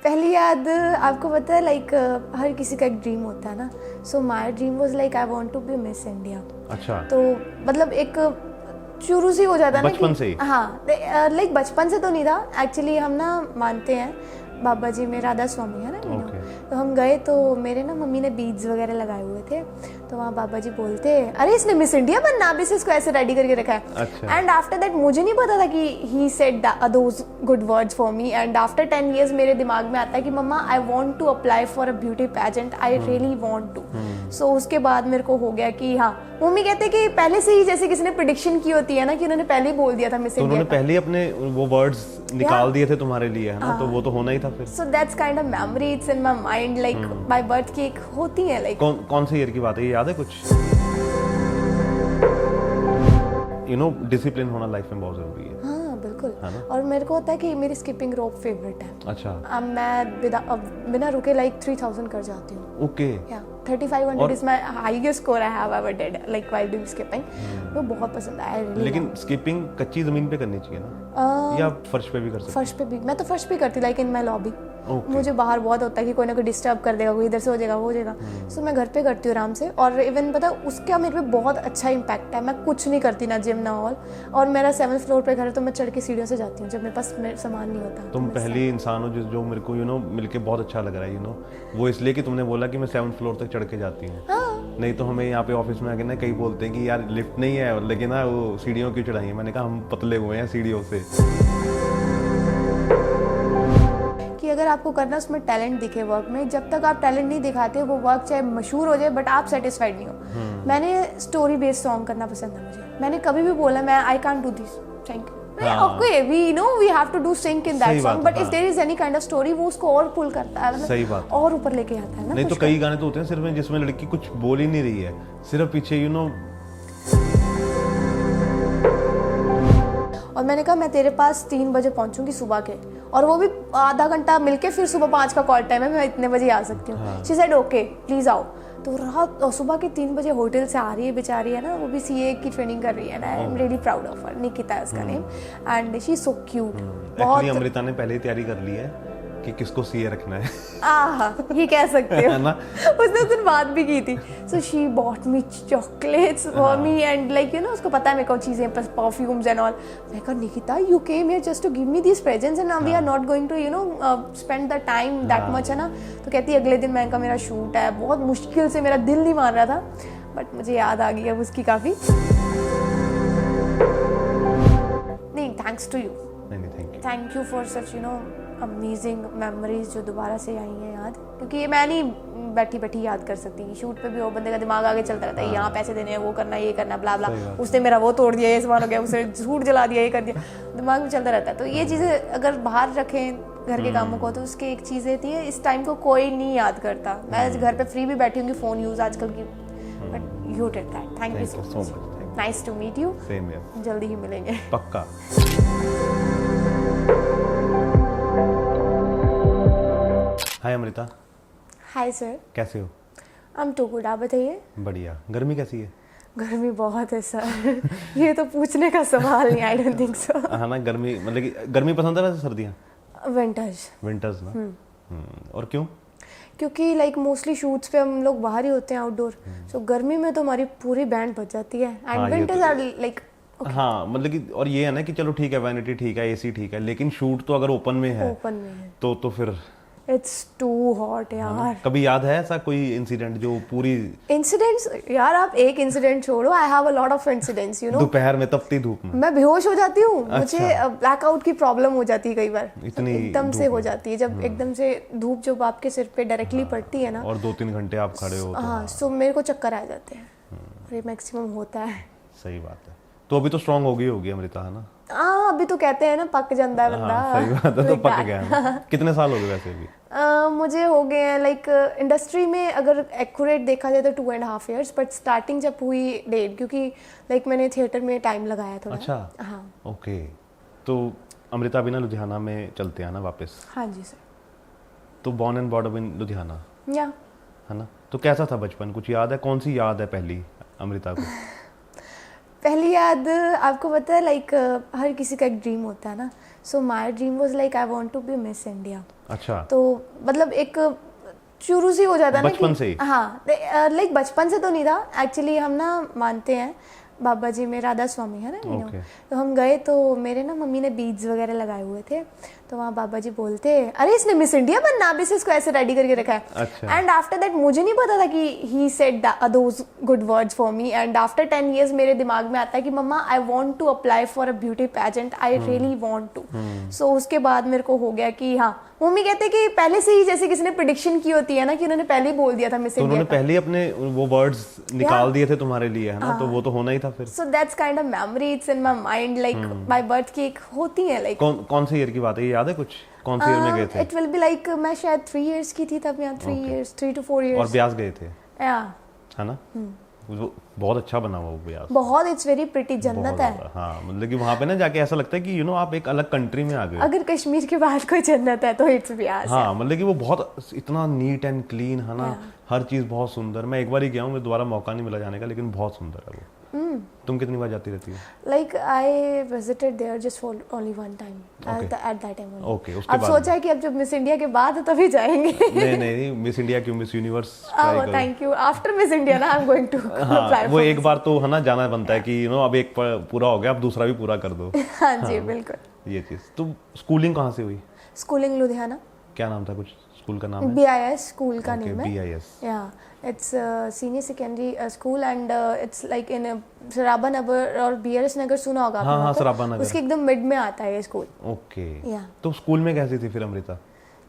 पहली याद आपको पता है लाइक हर किसी का एक ड्रीम होता है ना. So my dream was like I want to be Miss India. अच्छा. तो मतलब एक शुरू से हो जाता है ना बचपन से ही? हाँ लाइक बचपन से तो नहीं था एक्चुअली. हम ना मानते हैं बाबा जी में राधा स्वामी है ना Okay. तो हम गए तो मेरे ना मम्मी ने बीड्स वगैरह लगाए हुए थे. तो वहाँ बाबा जी बोलते अरे इसने मिस इंडिया बनना अभी से इसको ऐसे रेडी करके रखा है. अच्छा. एंड आफ्टर दैट मुझे नहीं पता था कि he said those good words for me. And after 10 years मेरे दिमाग में आता है कि मम्मा I want to apply for a beauty pageant. I really want to. So उसके बाद मेरे को हो गया कि हाँ मम्मी कहते हैं कि पहले से ही जैसे किसी ने प्रेडिक्शन की होती है ना कि उन्होंने पहले ही बोल दिया था मिस तो इंडिया. उन्होंने पहले ही अपने वो वर्ड्स निकाल दिए थे तुम्हारे लिए है ना. तो वो तो होना ही था फिर. So that's kind of memory. It's in my mind. Like by birth की एक होती है like. कौन से ईयर की बात है ये याद है कुछ? डिसिप्लिन होना लाइफ में बहुत जरूरी है. हाँ बिल्कुल. है ना? और मेरे को होता है कि मेरी स्किपिंग रोप फेवरेट है. अच्छा. अब मैं बिना रुके लाइक 3000 कर जाती हूँ. Okay. 3500 is my highest score I have ever did like while doing skipping. वो बहुत पसंद आया really. लेकिन स्किपिंग कच्ची जमीन पे करनी चाहिए ना या फर्श पे भी कर सकते? फर्श पे भी. मैं तो फर्श पे करती like in my lobby. Okay. मुझे बाहर बहुत होता है कि कोई ना कोई डिस्टर्ब कर देगा, कोई इधर से हो जाएगा वो हो जाएगा. सो मैं घर पे करती हूँ आराम से. और इवन पता उसका मेरे पे बहुत अच्छा इम्पैक्ट है. मैं कुछ नहीं करती ना जिम ना ऑल. और मेरा 7th फ्लोर पे घर है तो मैं चढ़ के सीढ़ियों से जाती हूँ जब मेरे पास सामान नहीं होता. तुम पहली इंसान हो जो मेरे को मिलके बहुत अच्छा लग रहा है वो इसलिए कि तुमने बोला कि मैं 7th फ्लोर तक चढ़ के जाती हूँ. नहीं तो हमें यहाँ पे ऑफिस में आके ना कई बोलते हैं कि यार लिफ्ट नहीं है लेकिन ना वो सीढ़ियों की चढ़ाई है. मैंने कहा हम पतले हुए हैं सीढ़ियों से. कि अगर आपको करना उसमें टैलेंट दिखे वर्क में, जब तक आप टैलेंट नहीं दिखाते वो वर्क चाहे मशहूर हो जाए बट आप सेटिस्फाइड नहीं हो. मैंने स्टोरी बेस्ड सॉन्ग करना पसंद है मुझे. मैंने कभी भी बोला मैं I can't do this. Thank you. Okay, we have to do sync in that song, but if there is any kind of story वो उसको और पुल करता है. सही बात. और ऊपर लेके आता है ना. नहीं तो कई गाने तो होते हैं सिर्फ जिसमें लड़की कुछ बोल ही नहीं रही है, सिर्फ पीछे और मैंने कहा मैं तेरे पास 3 बजे पहुंचूंगी सुबह के, और वो भी आधा घंटा मिलके फिर सुबह 5 का कॉल टाइम है, मैं इतने बजे आ सकती हूँ. शी सेड ओके प्लीज आओ. तो रात सुबह के 3 बजे होटल से आ रही है बेचारी है ना, वो भी सीए की ट्रेनिंग कर रही है ना. I am really proud of her. Nikita है उसका name and she is so cute. बहुत अमृता ने पहले ही तैयारी कर ली है कि किसको सीए रखना है. ये कह सकते हो ना. उसने उस दिन बात भी की थी. So she bought me chocolates for me and like उसको पता है मेरे को चीजें परफ्यूम्स एंड ऑल. मैं कहा Nikita you came here just to give me these presents and now we are not going to spend the time that much है ना. तो कहती अगले दिन मैं मेरा शूट है. बहुत मुश्किल से मेरा दिल नहीं मान रहा था बट मुझे याद आ गई अब उसकी काफी. नहीं thanks to you. Thank you for such amazing memories जो दोबारा से आई हैं याद. क्योंकि ये मैं नहीं बैठी याद कर सकती. शूट पे भी वो बंदे का दिमाग आगे चलता रहता है. यहाँ पैसे देने हैं वो करना ये करना ब्ला ब्ला. उसने मेरा वो तोड़ दिया ये सामान हो गया, उसने झूठ जला दिया ये कर दिया. दिमाग में चलता रहता है. तो ये चीज़ें अगर बाहर रखें घर के कामों को तो उसकी एक चीज़ रहती है इस टाइम को कोई नहीं याद करता. मैं घर पे फ्री भी बैठी हूँ फ़ोन यूज़ आजकल की. But you did that. Thank you so much. Nice to meet you. जल्दी ही मिलेंगे पक्का. हाय अमृता. Hi sir. कैसे हो? I am too good. आप बताइए. बढ़िया. गर्मी कैसी है? गर्मी बहुत है सर. ये तो पूछने का सवाल नहीं. I don't think so. हाँ ना गर्मी मतलब कि गर्मी पसंद है वैसे सर्दियाँ? विंटर्स ना. और क्यों? क्योंकि लाइक मोस्टली शूट्स पे हम लोग बाहर ही होते हैं आउटडोर. सो गर्मी में तो हमारी पूरी बैंड बच जाती है. एंड विंटर्स आर लाइक हाँ मतलब कि और ये है ना कि चलो ठीक है वैनिटी ठीक है एसी ठीक है लेकिन शूट तो अगर ओपन में है तो फिर इट्स टू हॉट यार. कभी याद है ऐसा कोई इंसिडेंट जो पूरी इंसिडेंट्स यार आप एक इंसिडेंट छोड़ो. I have a lot of incidents दोपहर में तपती धूप में मैं बेहोश हो जाती हूँ. मुझे ब्लैकआउट की प्रॉब्लम हो जाती है कई बार. इतनी एकदम से हो जाती है जब एकदम से धूप जब आपके सिर पे डायरेक्टली पड़ती है ना और 2-3 घंटे आप खड़े हो. हाँ सो मेरे को चक्कर आ जाते हैं. ये मैक्सिमम होता है. सही बात है. तो अभी तो स्ट्रांग हो गई होगी अमृता है ना? हाँ अभी तो कहते हैं ना पक जाता है बंदा. सही बात है. तो पक गया. कितने साल हो गए वैसे भी? मुझे हो गए हैं लाइक इंडस्ट्री में अगर एक्यूरेट देखा जाए तो 2.5 years. बट स्टार्टिंग जब हुई 1.5 क्योंकि लाइक मैंने थिएटर में टाइम लगाया थोड़ा. अच्छा. हाँ ओके. तो अमृता अभी ना लुधियाना में चलते हैं ना वापस? हाँ जी सर. तो born and brought up in Ludhiana या है ना. तो कैसा था बचपन? कुछ याद है? कौन सी याद है पहली अमृता को? पहली याद आपको पता है लाइक हर किसी का एक ड्रीम होता है ना. So my dream was like I want to be Miss India. अच्छा, तो मतलब एक शुरू से हो जाता है ना बचपन से ही? हाँ, लाइक बचपन से तो नहीं था एक्चुअली। हम ना मानते हैं बाबा जी में, राधा स्वामी है ना, Okay. तो हम गए तो मेरे ना मम्मी ने बीड्स वगैरह लगाए हुए थे, तो वहाँ बाबा जी बोलते अरे इसने मिस इंडिया बनना, अभी से इसको ऐसे रेडी करके रखा है। अच्छा। एंड आफ्टर दैट मुझे नहीं पता था कि he said those good words for me. And after 10 years मेरे दिमाग में आता है कि मम्मा I want to apply for a beauty pageant, I really want to. So उसके बाद मेरे को हो गया कि हाँ, मम्मी कहते हैं कि पहले से ही जैसे किसी ने प्रेडिक्शन की होती है ना, कि उन्होंने पहले ही बोल दिया था मिस तो इंडिया। उन्होंने पहले ही अपने वो वर्ड्स निकाल दिए थे तुम्हारे लिए, है ना, तो वो तो होना ही था फिर। So that's kind of memory, it's in my mind, like by birth की एक होती है like। कौन से ईयर की बात है, ये याद है कुछ? कौन से ईयर में गए थे? It will be like मैं शायद 3 years की थी तब, यहाँ 3 years, 3 to 4 years। और ब्यास गए थे? Yeah। है ना, वो बहुत अच्छा बना हुआ वो ब्यास, बहुत, it's very pretty, जन्नत है। हाँ, मतलब कि वहाँ पे ना जाके ऐसा लगता है कि आप एक अलग कंट्री में आ गए। अगर कश्मीर के बाद कोई जन्नत है तो इट्स ब्यास। हाँ, मतलब कि वो बहुत इतना नीट एंड क्लीन है ना, हर चीज बहुत सुंदर। मैं एक बार ही गया हूँ, मैं दोबारा मौका नहीं मिला जाने का, लेकिन बहुत सुंदर है वो। तुम कितनी बार जाती रहती हो? Like I visited there just for only one time at that time only। Okay, उसके अब बाद सोचा है कि अब जब मिस इंडिया के बाद है तभी जाएंगे। नहीं, मिस इंडिया क्यों, मिस यूनिवर्स ट्राई करो। Thank you. After Miss India ना I am going to apply. वो एक बार तो है ना जाना बनता है कि अब एक पूरा हो गया, अब दूसरा भी पूरा कर दो। हाँ जी, बिल्कुल। ये चीज। तो स्कूलिंग कहाँ से हुई? स्कूलिंग लुधियाना। क्या नाम था, कुछ स्कूल का नाम है? BIS स्कूल का नेम है। BIS। या it's senior secondary school and it's like in Sarabha Nagar और BRS नगर, सुना होगा आपने? हाँ, सराबा नगर, उसके एकदम मिड में आता है ये स्कूल। ओके। या तो स्कूल में कैसी थी फिर अमृता?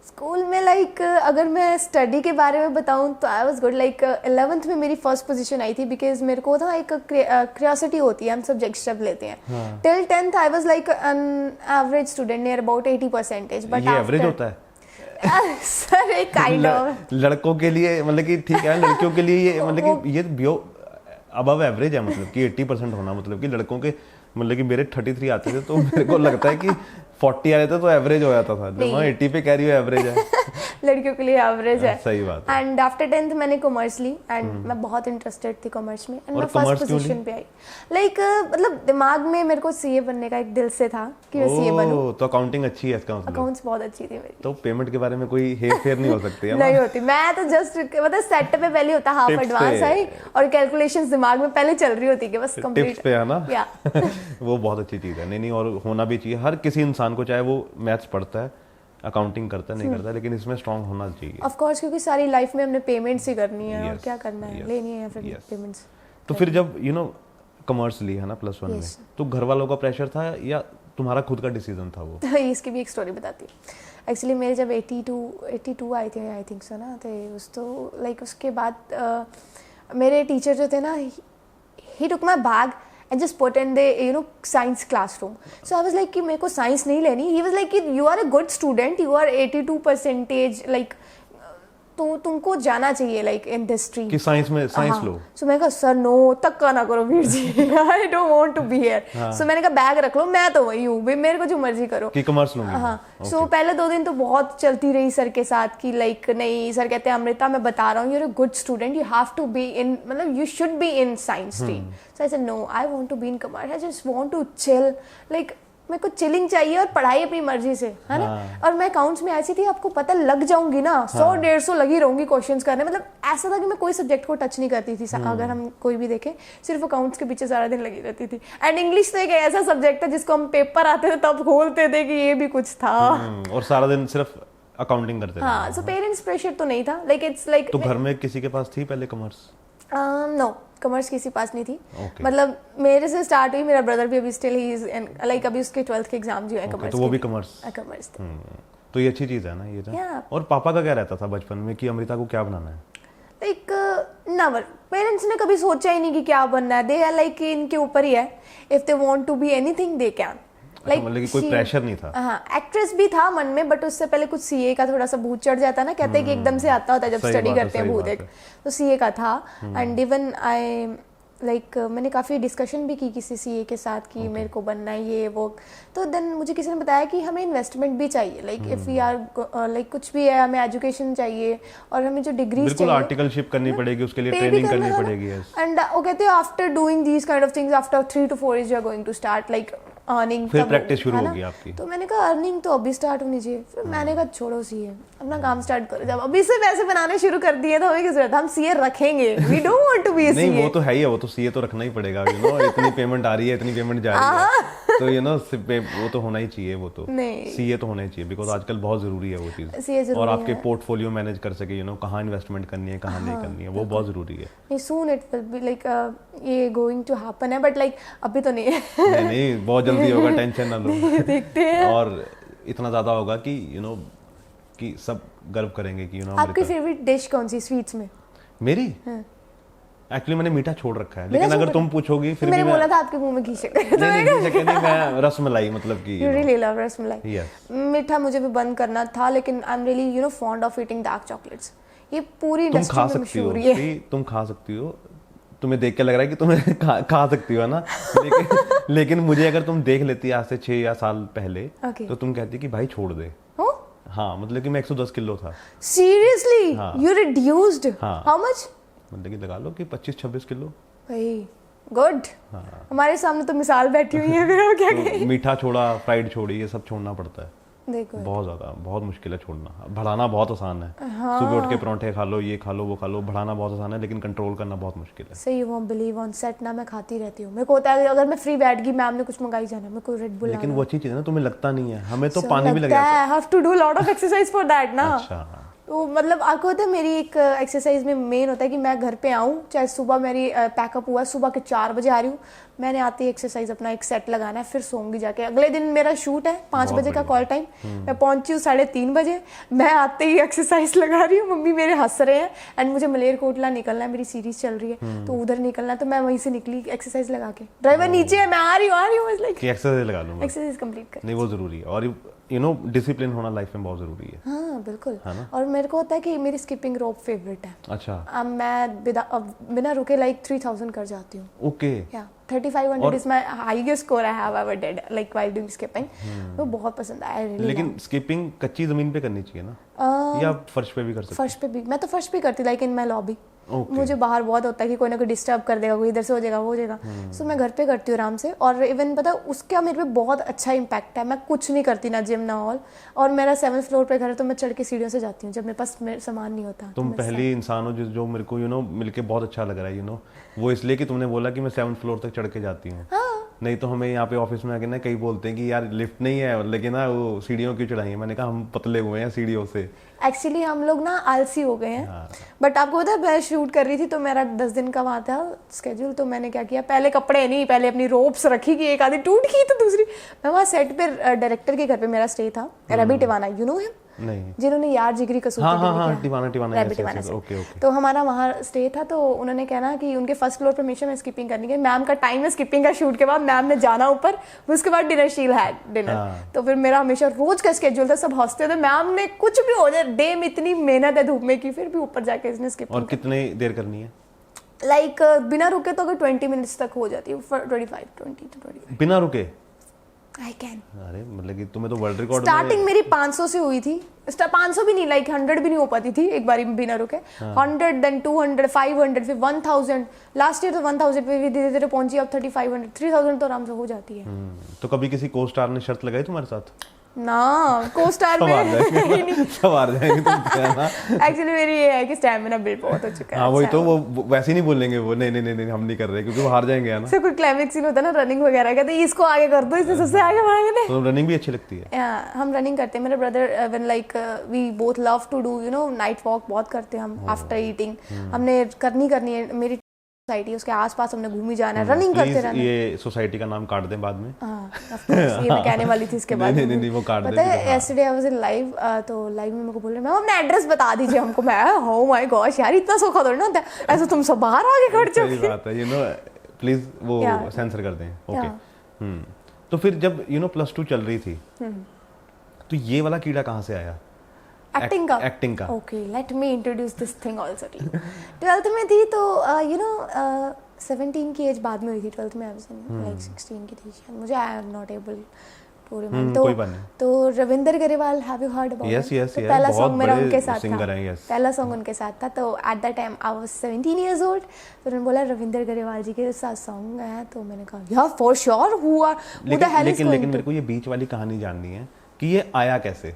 स्कूल में लाइक अगर मैं स्टडी के बारे में बताऊं तो I was good. Like 11th में मेरी फर्स्ट पोजीशन आई थी, बिकॉज मेरे को था एक क्यूरियोसिटी होती है, हम सब्जेक्ट्स जब लेते हैं। Till 10th I was like an average student, near about 80%। But ये एवरेज होता है सर, एक काइंड ऑफ लड़कों के लिए, मतलब कि ठीक है, लड़कियों के लिए ये मतलब कि ये अबव एवरेज है, मतलब कि 80% होना, मतलब कि लड़कों के, मतलब कि मेरे 33 आते थे तो मेरे को लगता है कि 40 आ रहे थे तो एवरेज हो जाता था। जब मैं 80 पे कह रही हूँ एवरेज है, लड़कियों के लिए एवरेज है। सही बात है। एंड आफ्टर 10th मैंने कॉमर्स ली एंड मैं बहुत इंटरेस्टेड थी कॉमर्स में, एंड मैं फर्स्ट पोजीशन पे आई। लाइक मतलब दिमाग में मेरे को CA बनने का एक दिल से था कि मैं CA बनूं। तो अकाउंटिंग अच्छी है इसका मतलब? अकाउंट्स बहुत अच्छी थी मेरी। तो पेमेंट के बारे में कोई हेर फेर नहीं हो सकती है? नहीं होती, मैं तो जस्ट मतलब सेट पे पहले होता, हाफ एडवांस आई और कैलकुलेशंस दिमाग में पहले चल रही होती कि बस कंप्लीट टिप्स पे है ना। वो बहुत अच्छी चीज है। नहीं, और होना भी चाहिए हर किसी इंसान को, चाहे वो मैथ्स पढ़ता है, अकाउंटिंग करता है, नहीं करता, लेकिन इसमें स्ट्रांग होना चाहिए। ऑफ कोर्स, क्योंकि सारी लाइफ में हमने पेमेंट्स ही करनी है और क्या करना है, लेनी है फिर पेमेंट्स। तो फिर जब कॉमर्स ली है ना +1 में, तो घर वालों का प्रेशर था या तुम्हारा खुद का डिसीजन था वो? तो इसकी भी एक स्टोरी बताती हूँ। एक्चुअली मेरे जब 82 आए थे, आई थिंक सो ना, तो लाइक उसके बाद मेरे टीचर जो थे ना, he took my bag and just put in the science classroom. So I was like कि मेरे को साइंस नहीं लेनी। He was like कि you are a good student, you are 82% like तो तुमको जाना चाहिए लाइक इन दिस स्ट्रीम कि साइंस में साइंस लो। सो मैंने कहा सर नो, तक्का ना करो Veer ji, I don't want to be here. So मैंने कहा बैग रख लो, मैं तो वही हूँ भाई, मेरे को जो मर्जी करो कि कॉमर्स लूंगी। हाँ। सो पहले 2 दिन तो बहुत चलती रही सर के साथ कि लाइक नहीं, सर कहते हैं अमृता मैं बता रहा हूँ, you are a good student, you have to be in, मतलब you should be in science stream. So I said no, I want to be in commerce, I just want to chill, like मेरे को chilling चाहिए और पढ़ाई अपनी मर्जी से, है ना। और मैं अकाउंट्स में ऐसी थी, आपको पता लग जाऊंगी ना, 100-150 लगी रहूंगी क्वेश्चंस करने। मतलब ऐसा था कि मैं कोई सब्जेक्ट को टच नहीं करती थी, अगर हम कोई भी देखें, सिर्फ अकाउंट्स के पीछे सारा दिन लगी रहती थी। एंड इंग्लिश तो एक ऐसा सब्जेक्ट है जिसको हम पेपर आते थे तब खोलते थे कि ये भी कुछ था, और सारा दिन सिर्फ अकाउंटिंग करते थे। हाँ। सो पेरेंट्स प्रेशर तो नहीं था, लाइक इट्स लाइक। तो घर में किसी के पास थी पहले कॉमर्स? नो, कॉमर्स किसी पास नहीं थी। मतलब मेरे से स्टार्ट हुई, मेरा ब्रदर भी अभी स्टिल ही इज लाइक अभी उसके 12th के एग्जाम जो है कॉमर्स, तो वो भी कॉमर्स थे। तो ये अच्छी चीज है ना ये तो। और पापा का क्या रहता था बचपन में कि अमृता को क्या बनाना है? लाइक नेवर, पेरेंट्स ने कभी सोचा ही नहीं कि क्या बनना है, दे आर लाइक इनके ऊपर ही है, if they want to be anything they can. Like, मतलब कि कोई प्रेशर नहीं था। हाँ, एक्ट्रेस भी था मन में, बट उससे पहले कुछ CA का थोड़ा सा भूत चढ़ जाता ना, कहते हैं कि एकदम से आता होता है जब स्टडी करते हैं भूत एक, तो CA का था। एंड इवन आई लाइक मैंने काफ़ी डिस्कशन भी की किसी CA के साथ कि मेरे को बनना है ये वो। तो देन मुझे किसी ने बताया कि हमें इन्वेस्टमेंट भी चाहिए, like if we are like कुछ भी है, हमें एजुकेशन चाहिए और हमें जो डिग्रीज बिल्कुल आर्टिकलशिप करनी पड़ेगी, उसके लिए ट्रेनिंग करनी पड़ेगी। एंड वो कहते हैं after doing these kind of things, after 3 to 4 years you are going to start like earning फिर प्रैक्टिस शुरू होगी आपकी। तो मैंने कहा अर्निंग तो अभी स्टार्ट होनी चाहिए। फिर मैंने कहा छोड़ो सीए, अपना काम स्टार्ट करो। जब अभी से पैसे बनाने शुरू कर दिए तो हमें किस जरूरत, हम सीए रखेंगे, we don't want to be a CA. नहीं वो तो है ही है, वो तो सीए तो रखना ही पड़ेगा, यू नो इतनी पेमेंट आ रही है, इतनी पेमेंट जा रही है, तो यू नो वो तो होना ही चाहिए, वो तो सीए तो होना ही चाहिए, बिकॉज आजकल बहुत जरूरी है वो चीज। और आपके पोर्टफोलियो मैनेज कर सके, यू नो कहाँ इन्वेस्टमेंट करनी है, कहाँ नहीं करनी है, वो बहुत जरूरी है। Soon it will be like ये गोइंग टू हैपन है, बट लाइक अभी तो नहीं है। नहीं बहुत जल्दी होगा, टेंशन ना लो। देखते हैं। और इतना ज्यादा होगा कि यू नो कि सब गर्व करेंगे कि यू नो। आपकी फेवरेट डिश कौन सी स्वीट्स में? मेरी एक्चुअली मैंने मीठा छोड़ रखा है, लेकिन अगर तुम पूछोगी फिर मैंने बोला था आपके मुंह में घी शक्कर। नहीं मैं रसमलाई, मतलब कि यू रियली लव रसमलाई। मीठा मुझे भी बंद करना था, लेकिन I am really you know fond of eating dark chocolates. ये पूरी इंडस्ट्री में मशहूर है। तुम खा सकती हो, तुम्हें देख के लग रहा है कि तुम्हें खा सकती हो ना, लेकिन मुझे अगर तुम देख लेती आज से 6 या साल पहले, तो तुम कहती कि भाई छोड़ दे। हाँ मतलब कि मैं 110 किलो था। Seriously you reduced? How much? मतलब कि लगा लो कि 25-26 किलो। भाई गुड। हमारे सामने तो मिसाल बैठी हुई है, फिर हम क्या करें? मीठा छोड़ा, फ्राइड छोड़ी, ये सब छोड़ना पड़ता है। देखो बहुत ज्यादा, बहुत मुश्किल है छोड़ना। बढ़ाना बहुत आसान है, सुबह उठ के परोंठे खा लो, ये खा लो, वो खा लो, बढ़ाना बहुत आसान है, लेकिन कंट्रोल करना बहुत मुश्किल है। सही, वो बिलीव ऑन सेट ना मैं खाती रहती हूँ। मेरे को होता है अगर मैं फ्री बैठ गई, मैम ने कुछ मंगाई जाना, मेरे को रेड बुल, लेकिन वो अच्छी चीज है ना, तुम्हें लगता नहीं है, हमें तो पानी भी लग जाता है। I have to do lot of exercise for that ना। अच्छा। तो मतलब आपको होता है मेरी एक एक्सरसाइज में मेन होता है कि मैं घर पे आऊँ, चाहे सुबह मेरी पैकअप हुआ, सुबह के 4 बजे आ रही हूँ, मैंने आते ही एक्सरसाइज अपना एक सेट लगाना है, फिर सोऊंगी जाके। अगले दिन मेरा शूट है 5 बजे का कॉल टाइम, मैं पहुंची हूँ 3:30 बजे, मैं आते ही एक्सरसाइज लगा रही हूँ, मम्मी मेरे हंस रहे हैं, एंड मुझे मलेरकोटला निकलना है, मेरी सीरीज चल रही है तो उधर निकलना है, तो मैं वहीं से निकली एक्सरसाइज लगा के। ड्राइवर नीचे है, मैं आ रही हूँ एक्सरसाइज लगा लूंगा, एक्सरसाइज कंप्लीट कर। नहीं वो जरूरी है, और यू नो डिसिप्लिन होना लाइफ में बहुत जरूरी है। हाँ बिल्कुल। और मेरे को होता है कि मेरी स्किपिंग रोप फेवरेट है। अच्छा। मैं बिना रुके लाइक 3000 कर जाती हूँ। ओके। या 3500 is my highest score I have ever did like while doing skipping. वो बहुत पसंद आया रियली। लेकिन स्किपिंग कच्ची जमीन पे करनी चाहिए ना, या फर्श पे भी कर सकते? फर्श पे भी, मैं तो फर्श पे करती लाइक इन माय लॉबी। मुझे बाहर बहुत होता है कि कोई ना कोई डिस्टर्ब कर देगा, कोई इधर से हो जाएगा, वो हो जाएगा, सो मैं घर पे करती हूँ आराम से। और इवन पता उसका मेरे पे बहुत अच्छा इम्पैक्ट है। मैं कुछ नहीं करती, ना जिम ना ऑल, और मेरा 7th फ्लोर पे घर है, तो मैं चढ़ के सीढ़ियों से जाती हूँ जब मेरे पास सामान नहीं होता। तुम पहली इंसान हो जो मेरे को यू नो मिलके बहुत अच्छा लग रहा है, यू नो वो इसलिए कि तुमने बोला कि मैं 7th फ्लोर तक चढ़ के जाती हूँ। नहीं तो हमें यहाँ पे ऑफिस में आके ना कई बोलते हैं कि यार लिफ्ट नहीं है, लेकिन ना वो सीढ़ियों की चढ़ाई है। मैंने कहा हम पतले हुए हैं सीढ़ियों से। एक्चुअली हम लोग ना आलसी हो गए हैं। बट आपको पता है मैं शूट कर रही थी तो मेरा 10 दिन का वहाँ था स्केड्यूल, तो मैंने क्या किया, पहले कपड़े नहीं, पहले अपनी रोप्स रखी कि एक आधी टूट गई तो दूसरी। मैं वहाँ सेट पे डायरेक्टर के घर पे मेरा स्टे था, Ravi Tiwana, you know him? नहीं। जिन्होंने यार जिगरी कसूर टिवाना ओके। तो हमारा वहाँ स्टे था, तो उन्होंने कहना कि उनके 1st फ्लोर पे हमेशा मैं स्किपिंग करनी है, मैम का टाइम है स्किपिंग का, शूट के बाद मैम ने जाना ऊपर, उसके बाद डिनर शील है डिनर। तो फिर मेरा हमेशा रोज का स्केड्यूल था, सब हंसते थे, मैम ने कुछ भी हो जाए, डे में इतनी मेहनत है धूप में की, फिर भी ऊपर जाके इसने स्किपिंग। और कितनी देर करनी है? लाइक बिना रुके तो अगर 20 मिनट्स तक हो जाती है, 25 बिना रुके आई कैन। अरे मतलब कि तुम्हें तो वर्ल्ड रिकॉर्ड स्टार्टिंग मेरी 500 से हुई थी, 500 भी नहीं, लाइक 100 भी नहीं हो पाती थी एक बारी में बिना रुके। 100 देन 200 500 फिर 1000, लास्ट ईयर तो 1000 पे भी धीरे धीरे पहुंची, अब 3500 3000 तो आराम से हो जाती है। तो कभी किसी को स्टार ने शर्त लगाई तुम्हारे साथ? ना, को स्टार में सब आ जाएंगे तुम ना। एक्चुअली मेरी ये है कि स्टैमिना बिल्ड बहुत हो चुका है। हाँ वही तो, वो वैसे ही नहीं बोलेंगे वो, नहीं हम नहीं कर रहे, क्योंकि वो हार जाएंगे ना। कोई क्लाइमेक्स सीन होता है ना रनिंग वगैरह का, तो इसको आगे कर दो, इसने सबसे आगे भागना है। तो रनिंग भी अच्छी लगती है? हम रनिंग करते हैं, मेरे brother when like we both love to do you know night walk बहुत करते हैं हम आफ्टर ईटिंग। हमने करनी है, मेरी सोसाइटी उसके आसपास हमने घूमी जाना है, रनिंग करते रहना। ये सोसाइटी का नाम काट दें बाद में। ऑफ कोर्स, ये मैं कहने वाली थी इसके बाद। नहीं वो काट दें। पता है yesterday I was in live, तो लाइव में मेरे को बोल रहे मैम अपना एड्रेस बता दीजिए हमको। मैं ओ माय गॉश यार, इतना सौखा थोड़ी ना होता है, ऐसा तुम सब बाहर आके खड़ जाओ। सही बात है, यू नो प्लीज वो सेंसर कर दें। ओके। तो फिर जब यू नो +2 चल रही थी, तो ये वाला कीड़ा कहाँ से आया? एक्टिंग का। Okay, let me introduce this thing also. 12th में थी तो यू नो 17 की एज बाद में हुई थी, 12th में आई वाज लाइक 16 की थी शायद, मुझे आई एम नॉट एबल आपको रिमाइंड तो कोई बात नहीं। तो Ravinder Grewal, have you heard about? Yes yes yes, पहला बहुत सॉन्ग मेरा बड़े उनके साथ सिंगर था। हैं, यस। पहला सॉन्ग उनके साथ था, तो at that time I was 17 years old. तो उन्होंने बोला रविंदर गरेवाल जी के साथ सॉन्ग है, तो मैंने कहा या for sure, who the hell is लेकिन मेरे को ये बीच वाली कहानी जाननी है कि ये आया कैसे।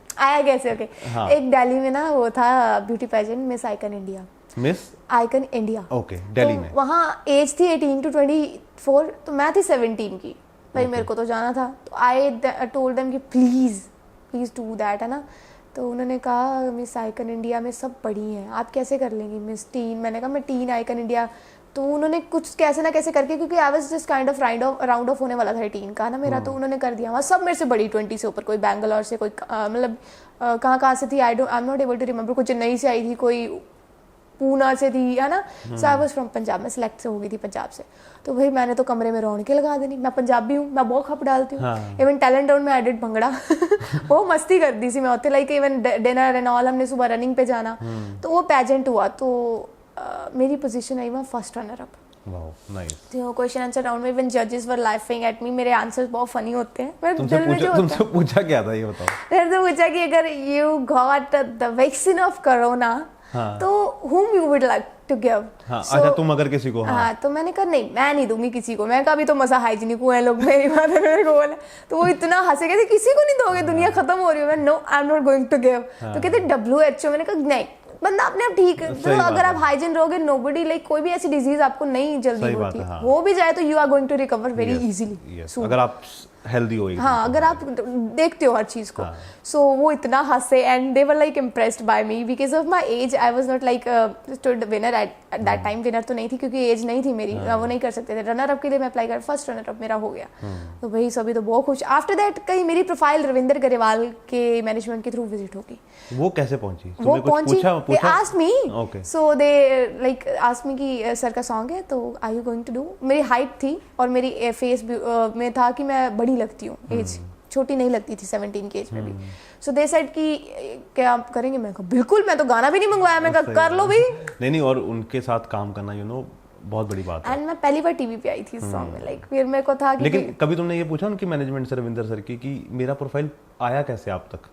ओके। हाँ। एक दिल्ली में ना वो था beauty pageant, Miss Icon India. Miss Icon India, okay, Delhi में। वहाँ एज थी 18 to 24, तो मैं थी 17 की भाई, मेरे को तो जाना था। तो आई टोल्ड देम कि प्लीज़ डू दैट, है ना। तो उन्होंने कहा मिस आइकन इंडिया में सब पढ़ी हैं, आप कैसे कर लेंगी मिस टीन? मैंने कहा मैं टीन आइकन इंडिया। तो उन्होंने कुछ कैसे ना कैसे करके, क्योंकि I was just kind of round of होने वाला था 18 का ना मेरा, तो उन्होंने कर दिया। वहाँ सब मेरे से बड़ी 20 से ऊपर, कोई बैंगलोर से, कोई मतलब कहाँ से थी, I am not able to remember. कोई चेन्नई से आई थी, कोई पूना से थी, है ना। सो आई वाज फ्रॉम पंजाब, मैं सिलेक्ट से हो गई थी पंजाब से। तो भाई मैंने तो कमरे में रौनकें लगा देनी, मैं पंजाबी हूँ, मैं बहुत खप डालती हूँ। इवन टैलेंट राउंड में एडिट भंगड़ा वो मस्ती कर दी थी मैं होते, like even dinner and all, हमने सुबह रनिंग पे जाना। तो वो पेजेंट हुआ, तो मेरी पोजीशन आई वहाँ first runner up. Wow, nice. तो क्वेश्चन आंसर राउंड में इवन जजेस वर लाफिंग एट मी, मेरे आंसर्स बहुत फनी होते हैं। पर तुमसे पूछा क्या था, ये बताओ। फिर तो पूछा कि अगर you got the vaccine of corona, तो whom you would like to give? अच्छा, तुम अगर किसी को। हाँ, तो मैंने कहा नहीं, मैं नहीं दूंगी किसी को। मैं कहा अभी तो मसा हाइजीनिक हुए हैं लोग, मेरी बात है, मेरे को बोला। तो वो इतना हंसे, कहते किसी को नहीं दोगे, दुनिया खत्म हो रही है। मैं no, I am not going to give. तो कहते WHO। मैंने कहा नहीं, बंदा अपने आप ठीक है। तो अगर आप हाइजीन रहोगे, नोबडी लाइक कोई भी ऐसी डिजीज आपको नहीं जल्दी होती, वो भी जाए तो you are going to recover very easily, अगर आप हेल्दी हो। हाँ, अगर आप देखते हो हर चीज को। सो वो इतना हंसे and they were like impressed by me because of my age. I was not like stood winner at that time. Winner तो नहीं थी क्योंकि एज नहीं थी मेरी, वो नहीं कर सकते थे। रनर अप के लिए मैं अप्लाई कर, फर्स्ट रनर अप मेरा हो गया। तो भाई सभी तो बहुत खुश। आफ्टर दैट कहीं मेरी प्रोफाइल रविंदर गरेवाल के मैनेजमेंट के थ्रू विजिट होगी। वो कैसे पहुंची? वो पहुंची, they asked me, so they like asked me कि सर का सॉन्ग है तो are you going to do? मेरी हाइट थी और मेरी फेस में था कि मैं बड़ी लगती हूँ, एज छोटी नहीं लगती थी 17 की एज में भी। सो दे सेड कि क्या आप करेंगे? मैं कहा बिल्कुल, मैं तो गाना भी नहीं मंगवाया। मैं कहा कर लो भाई। नहीं, और उनके साथ काम करना बहुत बड़ी बात है। एंड मैं पहली बार टीवी पे आई थी इस सॉन्ग में, लाइक फिर मेरे को था कि लेकिन कभी तुमने ये पूछा उनकी मैनेजमेंट से, रविंदर सर की, कि मेरा प्रोफाइल आया कैसे आप तक?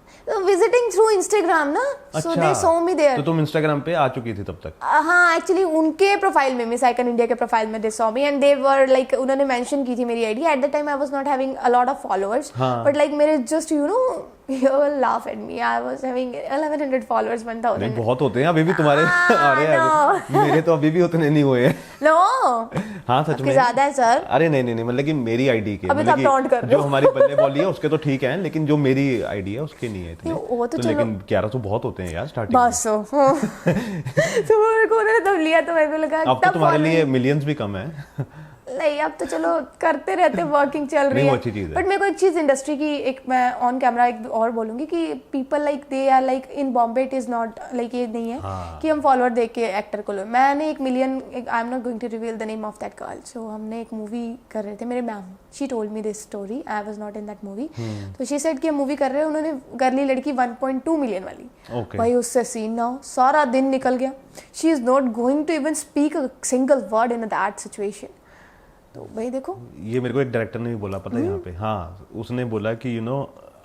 विजिटिंग थ्रू इंस्टाग्राम ना, सो दे सॉ मी देयर। तो तुम इंस्टाग्राम पे आ चुकी थी तब तक? हाँ, एक्चुअली उनके प्रोफाइल में, मिस आइकन इंडिया के प्रोफाइल में they saw me and they were like, उन्होंने मेंशन की थी मेरी ID. At the time I was not having a lot of followers, but like मेरे just you will laugh at me, I was having 1100 followers, 1000। नहीं, बहुत होते हैं अभी भी तुम्हारे। अरे मेरे तो अभी भी उतने नहीं हुए हैं। नो, हाँ सच में ज्यादा है सर। अरे नहीं, मतलब कि मेरी आईडी के, अभी मतलब कि जो हमारी बल्ले बॉली है उसके तो ठीक है, लेकिन जो मेरी आईडी है उसके नहीं है इतने। वो तो लेकिन 1100 बहुत होते हैं यार स्टार्टिंग में। बस तो मेरे को उन्होंने तब लिया, तो मेरे को लगा अब तो तुम्हारे लिए मिलियंस भी कम है। नहीं, अब तो चलो करते रहते, वर्किंग चल रही है। बट मेरे को एक चीज इंडस्ट्री की, एक मैं ऑन कैमरा एक और बोलूंगी कि people like they are like in Bombay, it is not like, ये नहीं है कि हम फॉलोअर देख के एक्टर को लो। मैंने 1 million, I am not going to reveal the name of that girl. So हमने एक मूवी कर रहे थे, मेरे ma'am, she told me this story, I was not in that movie. तो शी सेड कि हम मूवी कर रहे हैं, उन्होंने गर्ली लड़की 1.2 मिलियन वाली, भाई उससे सीन ना हो, सारा दिन निकल गया। She is not going to even speak a single word in that situation. तो भाई देखो, ये मेरे को एक डायरेक्टर ने भी बोला, पता है यहाँ पे। हाँ, उसने बोला कि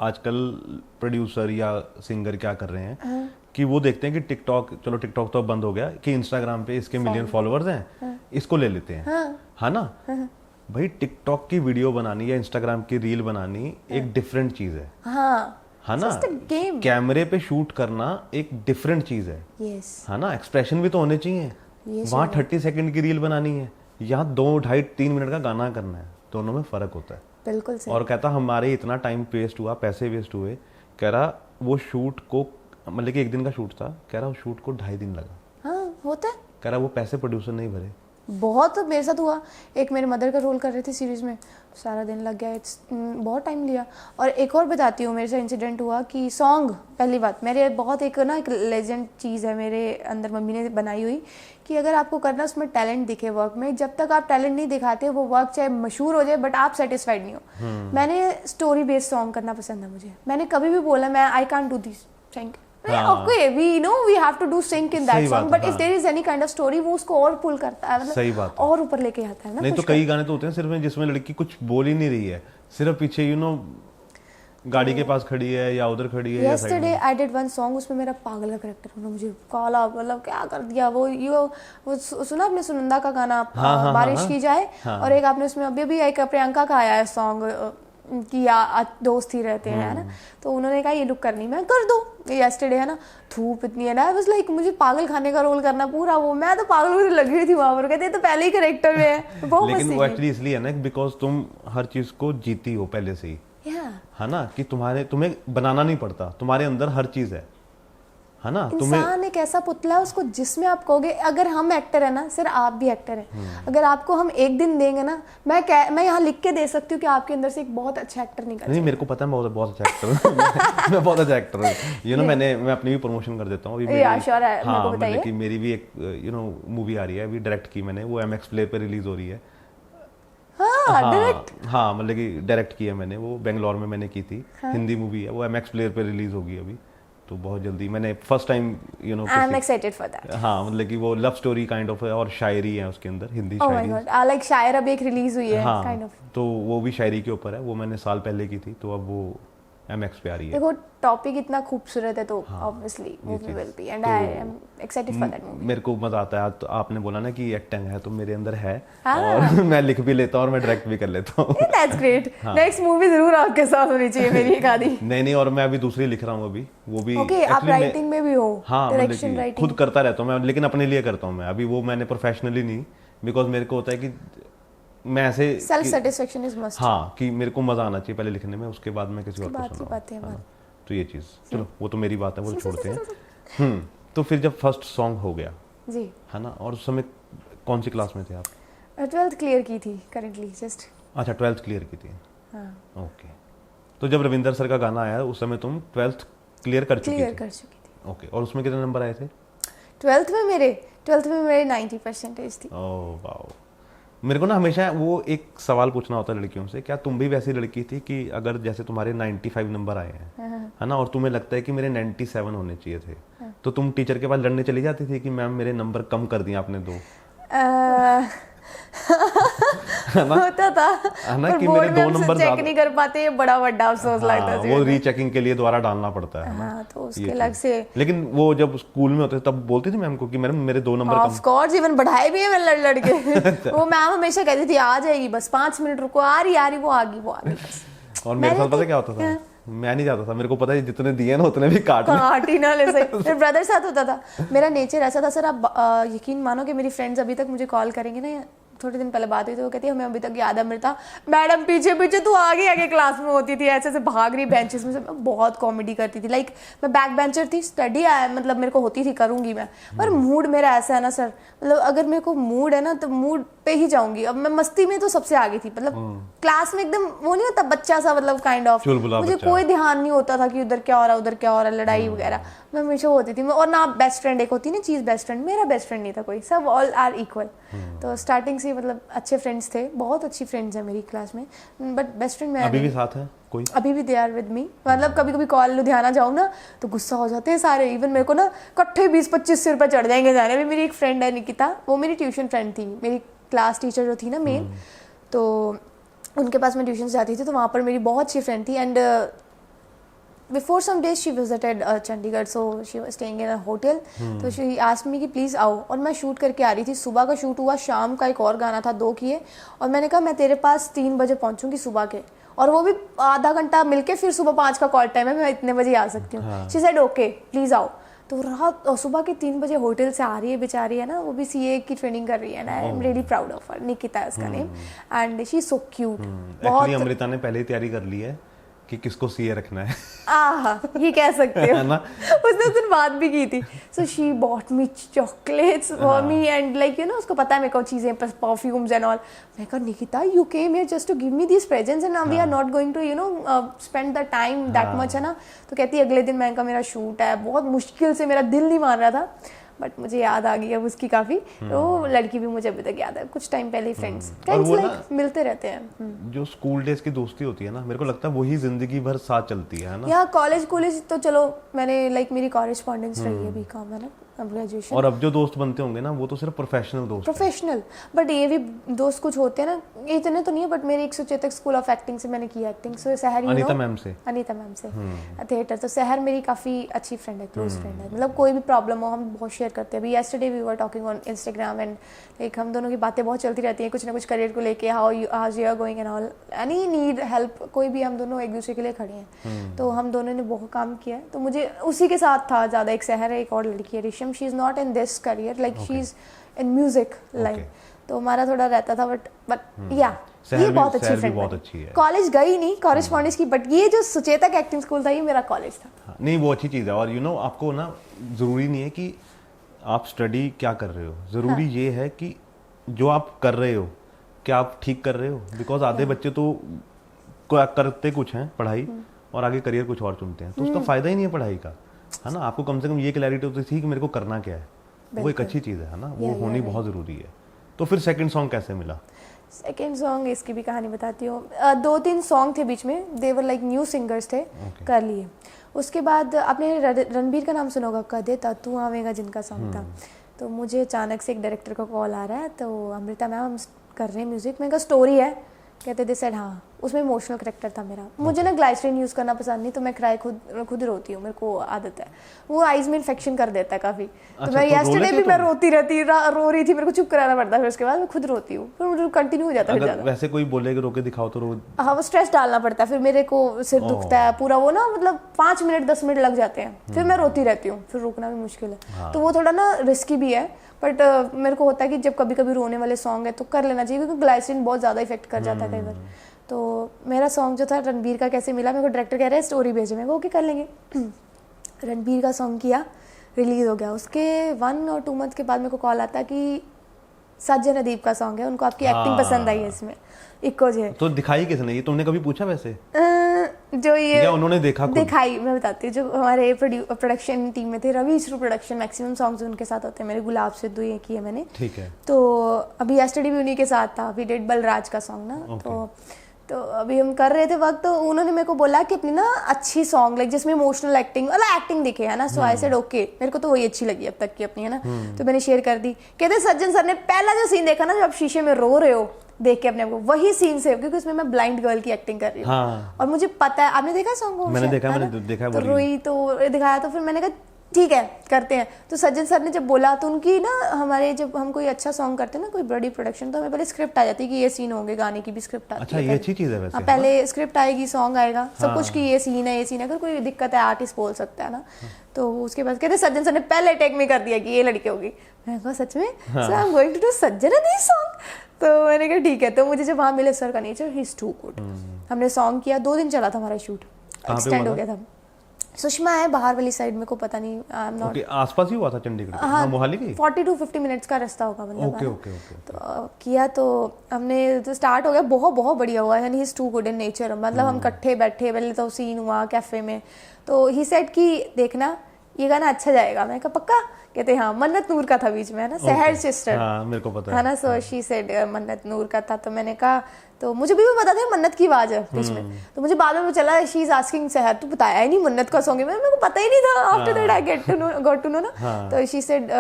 आजकल प्रोड्यूसर या सिंगर क्या कर रहे हैं कि वो देखते हैं कि टिकटॉक, चलो टिकटॉक तो अब बंद हो गया, कि इंस्टाग्राम पे इसके मिलियन फॉलोअर्स हैं, इसको ले लेते हैं, है ना। भाई टिकटॉक की वीडियो बनानी या इंस्टाग्राम की रील बनानी एक डिफरेंट चीज है, है ना। कैमरे पे शूट करना एक डिफरेंट चीज है, है ना। एक्सप्रेशन भी तो होने चाहिए। वहाँ 30 सेकंड की रील बनानी है, यहाँ 2, 2.5, 3 मिनट का गाना करना है, दोनों में फर्क होता है। बिल्कुल सही। और कहता हमारे इतना टाइम वेस्ट हुआ, पैसे वेस्ट हुए। कह रहा वो शूट को, मतलब कि 1 दिन का शूट था, कह रहा उस शूट को 2.5 दिन लगा। हाँ, होता है। कह रहा वो पैसे प्रोड्यूसर नहीं भरे। बहुत मेरे साथ हुआ। एक मेरे मदर का रोल कर रहे थे सीरीज में, सारा दिन लग गया, बहुत टाइम लिया। और एक और बताती हूँ, मेरे से इंसिडेंट हुआ कि सॉन्ग, पहली बात मेरे बहुत एक लेजेंड चीज़ है मेरे अंदर, मम्मी ने बनाई हुई, कि अगर आपको करना उसमें टैलेंट दिखे वर्क में, जब तक आप टैलेंट नहीं दिखाते वो वर्क चाहे मशहूर हो जाए बट आप सेटिस्फाइड नहीं हो। मैंने स्टोरी बेस्ड सॉन्ग करना पसंद है मुझे। मैंने कभी भी बोला मैं I can't do this, thank you. Okay, we know we have to do sync in that song, but if there is any kind of story, वो उसको और पुल करता है, मतलब और ऊपर लेके आता है ना। नहीं तो कई गाने तो होते हैं सिर्फ जिसमें लड़की कुछ बोल ही नहीं रही है, सिर्फ पीछे गाड़ी के पास खड़ी है या उधर खड़ी है? Yesterday I did one song, उसमें मेरा पागल का करेक्टर उन्होंने मुझे काला मतलब क्या कर दिया। वो सुना आपने सुनंदा का गाना बारिश की जाए? और एक आपने उसमें अभी एक प्रियंका का आया है सॉन्ग कि दोस्त ही रहते हैं, है ना, तो उन्होंने कहा ये लुक करनी, मैं कर दो। येस्टरडे है ना, धूप इतनी है ना, बस लाइक मुझे पागल खाने का रोल करना पूरा, वो मैं तो पागल मुझे लग रही थी वहां पर, कहते तो पहले ही कैरेक्टर में है। बहुत लेकिन वो एक्चुअली इसलिए है ना बिकॉज तुम हर चीज को जीती हो पहले से ही, है ना, कि तुम्हें बनाना नहीं पड़ता, तुम्हारे अंदर हर चीज है ना। इंसान एक ऐसा पुतला है, उसको जिसमें आप कहोगे, अगर हम एक्टर है ना सर, आप भी एक्टर है, अगर आपको हम एक दिन देंगे ना, मैं यहाँ लिख के दे सकती हूँ कि आपके अंदर से एक बहुत अच्छा एक्टर निकल। नहीं, मेरे को पता है मैं बहुत अच्छा एक्टर हूँ। मैं बहुत अच्छा एक्टर हूँ, यू नो। मैं अपनी भी प्रमोशन कर देता हूँ अभी। हाँ, मतलब कि मेरी भी एक यू नो मूवी आ रही है, अभी डायरेक्ट की मैंने, वो MX प्लेयर पे रिलीज हो रही है। हाँ, मतलब कि डायरेक्ट किया मैंने, वो बेंगलोर में मैंने की थी। हिंदी मूवी है, वो MX प्लेयर पे रिलीज होगी अभी, तो बहुत जल्दी। मैंने first time you know, I am excited for that. हाँ, मतलब कि वो लव स्टोरी काइंड ऑफ है और शायरी है उसके अंदर, हिंदी शायरी। ओह माय गॉड, लाइक शायर अभी एक रिलीज हुई है काइंड ऑफ। तो वो भी शायरी के ऊपर है, वो मैंने साल पहले की थी, तो अब वो MX पे आ रही है। देखो टॉपिक इतना खूबसूरत है, तो obviously movie will be, and I am excited for that movie. मेरे को मजा आता है। तो आपने बोला ना कि एक्टिंग है, तो मेरे अंदर है, और मैं लिख भी लेता हूँ और मैं डायरेक्ट भी कर लेता हूँ। That's great. नेक्स्ट मूवी जरूर आपके साथ होनी चाहिए मेरी एक आधी। नहीं, और मैं अभी दूसरी लिख रहा हूँ अभी, वो भी। ओके, आप राइटिंग में भी हो? हाँ, डायरेक्शन राइटिंग खुद करता रहता हूँ मैं, लेकिन अपने लिए करता हूँ मैं अभी। वो मैंने प्रोफेशनली नहीं, बिकॉज मेरे को होता है कि मैं ऐसे सेल्फ सेटिस्फेक्शन इज मस्ट। हाँ, कि मेरे को मजा आना चाहिए पहले लिखने में, उसके बाद मैं किसी और को सुनाऊं। तो ये चीज, चलो वो तो मेरी बात है, वो छोड़ते हैं। तो फिर जब फर्स्ट सॉन्ग हो गया जी, है ना, और उस समय कौन सी क्लास में थे आप? 12th क्लियर की थी करंटली जस्ट। अच्छा, 12th क्लियर की थी। ओके, तो जब रविंदर सर का गाना आया उस समय तुम 12th क्लियर कर चुकी थी? ओके, और उसमें कितने नंबर आए थे? 12th में मेरे 90% थी। Oh wow. मेरे को ना हमेशा वो एक सवाल पूछना होता है लड़कियों से, क्या तुम भी वैसी लड़की थी कि अगर जैसे तुम्हारे 95 नंबर आए हैं, है ना, और तुम्हें लगता है कि मेरे 97 होने चाहिए थे, तो तुम टीचर के पास लड़ने चली जाती थी कि मैम मेरे नंबर कम कर दिए आपने 2? होता था, ना, कि मेरे 2 नंबर चेक नहीं कर पाते, ये बड़ा बड़ा अफसोस लगता है। वो रीचेकिंग के लिए दोबारा डालना पड़ता है ना, तो उसके अलग से। लेकिन वो जब स्कूल में होते तब बोलती थी मैम को कि मैम मेरे 2 number come. Of course, even बढ़ाए भी है मैंने लड़ के। वो मैम हमेशा कहती थी आ जाएगी, बस 5 मिनट रुको, आ रही वो आ गई बस। और मेरे साथ पता क्या होता था, मैं नहीं जाता था, मेरे को पता है जितने दिए ना उतने भी काट ही ना ले सके। मेरे ब्रदर साथ होता था, मेरा नेचर ऐसा था सर, आप यकीन मानो कि मेरी फ्रेंड्स अभी तक मुझे कॉल करेंगे ना, थोड़े दिन पहले बात हुई तो वो कहती है हमें अभी तक याद है मिलता, मैडम पीछे पीछे तू आगे क्लास में होती थी, ऐसे ऐसे भाग रही बेंचेस में से। मैं बहुत कॉमेडी करती थी, लाइक मैं बैक बेंचर थी, स्टडी मतलब मेरे को होती थी, करूंगी मैं, पर मूड मेरा ऐसा है ना सर, मतलब अगर मेरे को मूड है ना तो मूड पे ही जाऊंगी। अब मैं मस्ती में तो सबसे आगे थी, मतलब क्लास में एकदम वो नहीं होता बच्चा सा, मतलब काइंड ऑफ, मुझे कोई ध्यान नहीं होता था कि उधर क्या हो रहा है उधर क्या हो रहा है, लड़ाई वगैरह मैं हमेशा होती थी। और ना बेस्ट फ्रेंड एक होती ना चीज, बेस्ट फ्रेंड, मेरा बेस्ट फ्रेंड नहीं था कोई, सब ऑल आर इक्वल। तो स्टार्टिंग से मतलब अच्छे फ्रेंड्स थे, बहुत अच्छी फ्रेंड्स है मेरी क्लास में, बट बेस्ट फ्रेंड मैं अभी भी साथ है कोई? अभी भी दे आर विद मी, मतलब कभी कभी कॉल लुधियाना जाऊँ ना तो गुस्सा हो जाते हैं सारे, इवन मेरे को ना इकट्ठे 20-25 रुपए चढ़ जाएंगे जाने में। मेरी एक फ्रेंड है निकिता, वो मेरी ट्यूशन फ्रेंड थी, मेरी क्लास टीचर जो थी ना मेन, तो उनके पास मैं ट्यूशन जाती थी, तो वहाँ पर मेरी बहुत अच्छी फ्रेंड थी। And before some days she visited Chandigarh, so she was staying in a hotel, तो she asked me कि प्लीज़ आओ, और मैं शूट करके आ रही थी, सुबह का शूट हुआ, शाम का एक और गाना था, 2 किए, और मैंने कहा मैं तेरे पास 3 बजे पहुंचूंगी सुबह के, और वो भी आधा घंटा मिलके, फिर सुबह 5 का कॉल टाइम है, मैं इतने बजे आ सकती हूँ। शी सेड ओके प्लीज़ आओ। तो रात सुबह के 3 बजे होटल से आ रही है बेचारी, है ना, वो भी CA की ट्रेनिंग कर रही है ना, I am really proud of her. Nikita है उसका name, and she is so cute. बहुत अमृता ने पहले ही तैयारी कर ली है कि किसको CA रखना है। ये कह सकते हो ना, उसने उस दिन बात भी की थी। So she bought me chocolates for me, and like you know, उसको पता है मेरे को चीजें, परफ्यूम्स एंड ऑल। मैं कहा Nikita you came here just to give me these presents and now we are not going to you know spend the time that much, है ना। तो कहती अगले दिन मैं कहा मेरा शूट है, बहुत मुश्किल से, मेरा दिल नहीं मान रहा था, बट मुझे याद आ गई अब उसकी काफ़ी। वो लड़की भी मुझे अभी तक याद है, कुछ टाइम पहले फ्रेंड्स लाइक मिलते रहते हैं। जो स्कूल डेज की दोस्ती होती है ना, मेरे को लगता है वही जिंदगी भर साथ चलती है ना। या कॉलेज तो चलो मैंने लाइक मेरी कॉरेस्पॉन्डेंस रही है बीकॉम है ना, अब ग्रेजुएशन। और अब जो दोस्त बनते होंगे ना वो तो सिर्फ प्रोफेशनल दोस्त, प्रोफेशनल। बट ये भी दोस्त कुछ होते हैं ना, इतने तो नहीं है, बट मेरे एक सुचेतक स्कूल ऑफ एक्टिंग से मैंने किया एक्टिंग, सो शहर अनीता मैम से थिएटर, तो शहर मेरी काफ़ी अच्छी फ्रेंड है, क्लोज फ्रेंड है। मतलब कोई भी प्रॉब्लम हो हम बहुत शेयर करते हैं। अभी yesterday we were talking on Instagram and like हम दोनों की बातें बहुत चलती रहती हैं कुछ ना कुछ करियर को लेके, how you are going and all, any need help, कोई भी, हम दोनों एक दूसरे के लिए खड़े हैं। तो हम दोनों ने बहुत काम किया है, तो मुझे उसी के साथ था ज़्यादा। एक शहर है, एक और लड़की है Risham, she is not in this career, like she is in music line, तो हमारा थोड़ा रहता था। बट या ये बहुत अच्छी फ्रेंड है। कॉलेज गई नहीं कॉरेस्पॉन्डेंस की, बट ये जो सुचेतक एक्टिंग स्कूल था ये मेरा कॉलेज था। नहीं वो अच्छी चीज़ है। और यू नो आपको ना ज़रूरी नहीं है कि आप स्टडी क्या कर रहे हो, ज़रूरी ये है कि जो आप कर रहे हो क्या आप ठीक कर रहे हो। बिकॉज आधे बच्चे तो करते कुछ हैं पढ़ाई और आगे करियर कुछ और चुनते हैं, तो उसका फ़ायदा ही नहीं है पढ़ाई का, है ना। आपको कम से कम ये क्लैरिटी होती थी कि मेरे को करना क्या है, वो एक अच्छी चीज़ है ना, वो होनी बहुत ज़रूरी है। तो फिर सेकंड सॉन्ग कैसे मिला? सेकेंड सॉन्ग इसकी भी कहानी बताती हूँ। 2-3 सॉन्ग थे बीच में, देवर लाइक न्यू सिंगर्स थे, कर लिए। उसके बाद आपने रणबीर का नाम सुना होगा, कदे तू आवेगा जिनका सॉन्ग था। तो मुझे अचानक से एक डायरेक्टर का कॉल आ रहा है, तो अमृता मैम हम कर रहे हैं म्यूज़िक। मैंने कहा स्टोरी है, कहते दे सेड हाँ। उसमें इमोशनल करेक्टर था मेरा। मुझे ना ग्लाइसरीन यूज़ करना पसंद नहीं, तो मैं क्राई खुद रोती हूँ, मेरे को आदत है। वो आइज़ में इन्फेक्शन कर देता है काफ़ी। तो मैं येस्टरडे भी मैं रोती रहती रो रही थी, मेरे को चुप कराना पड़ता, फिर उसके बाद मैं खुद रोती हूँ, फिर मुझे कंटिन्यू हो जाता है। वैसे कोई बोले कि रोके दिखाओ तो हाँ, वो स्ट्रेस डालना पड़ता है, फिर मेरे को सिर दुखता है पूरा, वो ना मतलब 5 मिनट 10 मिनट लग जाते हैं, फिर मैं रोती रहती हूँ, फिर रुकना भी मुश्किल है। तो वो थोड़ा ना रिस्की भी है, बट मेरे को होता है कि जब कभी कभी रोने वाले सॉन्ग है तो कर लेना चाहिए, क्योंकि ग्लाइसरीन बहुत ज़्यादा इफेक्ट कर जाता है कई बार। तो मेरा सॉन्ग जो था रणबीर का कैसे मिला, मेरे को डायरेक्टर कह रहा है स्टोरी भेजे, मैं ओके कर लेंगे। रणबीर का सॉन्ग किया, रिलीज़ हो गया। उसके 1 और 2 मंथ के बाद मेरे को कॉल आता कि सज्जन अदीब का सॉन्ग है, उनको आपकी एक्टिंग पसंद आई है इसमें, इक्को जे। तो दिखाई किसने ये, तुमने कभी पूछा वैसे? जो ये या उन्होंने दिखाई, मैं बताती हूँ। जो हमारे प्रोडक्शन टीम में थे, रवि श्रू प्रोडक्शन, मैक्सिमम सॉन्ग्स उनके साथ होते हैं मेरे, गुलाब सिद्धू ये किए मैंने, ठीक है। तो अभी येस्टरडे भी उन्हीं के साथ था, वी डिड बलराज का सॉन्ग ना। तो अभी हम कर रहे थे वक्त, तो उन्होंने मेरे को बोला कि अपनी ना अच्छी सॉन्ग लाइक जिसमें इमोशनल एक्टिंग मतलब एक्टिंग दिखे है ना, सो आई सेड ओके, मेरे को तो वही अच्छी लगी अब तक की अपनी, है ना। तो मैंने शेयर कर दी। कहते सज्जन सर ने पहला जो सीन देखा ना, जब आप शीशे में रो रहे हो देख के अपने आप को, वही सीन से, क्योंकि उसमें मैं ब्लाइंड गर्ल की एक्टिंग कर रही हूँ। और मुझे पता है, आपने देखा सॉन्ग? मैंने देखा, तो रोई तो दिखाया, तो फिर मैंने कहा ठीक है करते हैं। तो सज्जन सर ने जब बोला, तो उनकी ना, हमारे जब हम कोई अच्छा सॉन्ग करते हैं ना, कोई बड़ी प्रोडक्शन, तो हमें पहले स्क्रिप्ट आ जाती है कि ये सीन होंगे, गाने की भी स्क्रिप्ट आती है। अच्छा, ये अच्छी चीज़ है वैसे। पहले स्क्रिप्ट आएगी, सॉन्ग आएगा, सब कुछ की ये सीन है, ये सीन है, अगर कोई दिक्कत है आर्टिस्ट बोल सकता है ना। तो उसके बाद कहते सज्जन सर ने पहले टेक में कर दिया कि ये लड़की होगी। मैंने कहा सच में? Sir I am going to do Sajjan Adeeb song. तो मैंने कहा ठीक है। तो मुझे जब वहाँ मिले सर का nature, he is too good. हमने सॉन्ग किया, 2 दिन चला था हमारा शूट, एक्सटेंड हो गया था। सुषमा है बाहर वाली साइड, में को पता नहीं, आई एम नॉट। आसपास ही हुआ था चंडीगढ़, हाँ, मोहाली की 40 to 50 मिनट्स का रास्ता होगा मतलब। ओके। तो किया, तो हमने तो स्टार्ट हो गया, बहुत बढ़िया हुआ, यानी he is too good in nature. मतलब हम इकट्ठे बैठे, पहले तो सीन हुआ कैफे में, तो ही सेड कि देखना ये गाना अच्छा जाएगा। मैं कहा पक्का? कहते हाँ। मन्नत नूर का था बीच में, है ना, सहर सिस्टर, हाँ, मेरे को पता है ना। सो शी सेड मन्नत नूर का था, तो मैंने कहा, तो मुझे भी पता था मन्नत की आवाज है बीच में, तो मुझे बाद में चला शी इज आस्किंग सहर, तू बताया ही नहीं मन्नत का सॉन्ग है, मेरे को पता ही नहीं था। After that I got to know ना। तो शी सेड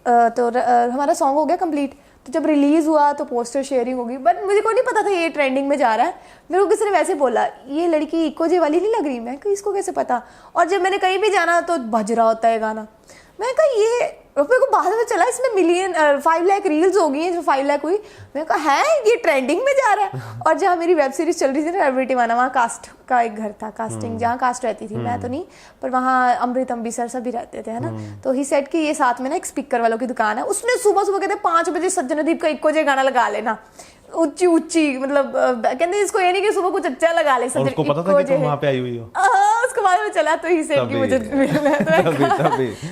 तो हमारा सॉन्ग हो गया कंप्लीट। तो जब रिलीज हुआ तो पोस्टर शेयरिंग होगी, बट मुझे को नहीं पता था ये ट्रेंडिंग में जा रहा है। मेरे को किसी ने वैसे बोला ये लड़की इको जे वाली नहीं लग रही, मैं इसको कैसे पता। और जब मैंने कहीं भी जाना तो बज रहा होता है गाना, मैं कहा ये, मेरे को बाद में चला इसमें 5 लाख रील्स हो गई हैं, जो 5 लाख हुई। मैंने कहा है ये ट्रेंडिंग में जा रहा है। और जहाँ मेरी वेब सीरीज चल रही थी ना एवरीटी माना, वहाँ कास्ट का एक घर था, कास्टिंग जहाँ कास्ट रहती थी, मैं तो नहीं, पर वहाँ अमृत अम्बी सर सभी रहते थे, है ना। तो ही सेड कि ये साथ में ना एक स्पीकर वालों की दुकान है, उसने सुबह कहते 5 बजे सज्जन अदीब का इक्को जे गाना लगा लेना, ऊंची मतलब कहते इसको ये नहीं कि सुबह कुछ अच्छा लगा ले। उसको पता था कि तुम वहाँ पे आई हुई हो? उसके बाद में चला, तो ही सेड कि मुझे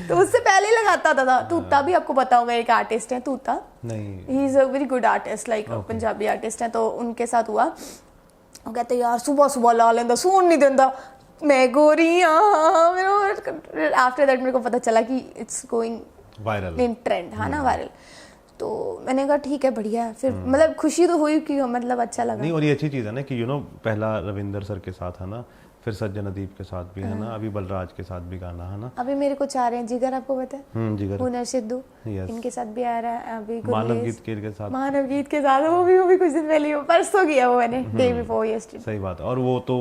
तो उससे पहले ही लगाता था। तूता भी आपको पता होगा, एक आर्टिस्ट है Toota, he is a very good artist, like Punjabi artist है। तो उनके साथ हुआ, वो कहते यार सुबह ला लेंदा, सुन नहीं देंदा, मैं गोरी। आफ्टर दैट मेरे को पता चला कि it's going viral in trend, हाँ ना, वायरल। तो मैंने कहा ठीक है, बढ़िया है। फिर मतलब खुशी तो हुई कि मतलब अच्छा लगा। नहीं, और ये अच्छी चीज़ है ना कि पहला रविंदर सर के साथ है ना, फिर सज्जन अदीप के साथ भी है ना, अभी बलराज के साथ भी गाना है ना। अभी मेरे को 4 हैं, जिगर आपको पता है, जिगर, हुनर सिद्धू, Yes. इनके साथ भी आ रहा है। अभी मानव गीत के साथ, मानव गीत के साथ वो भी कुछ दिन पहले परसों किया वो मैंने, डे बिफोर यस्टरडे। सही बात है। और वो तो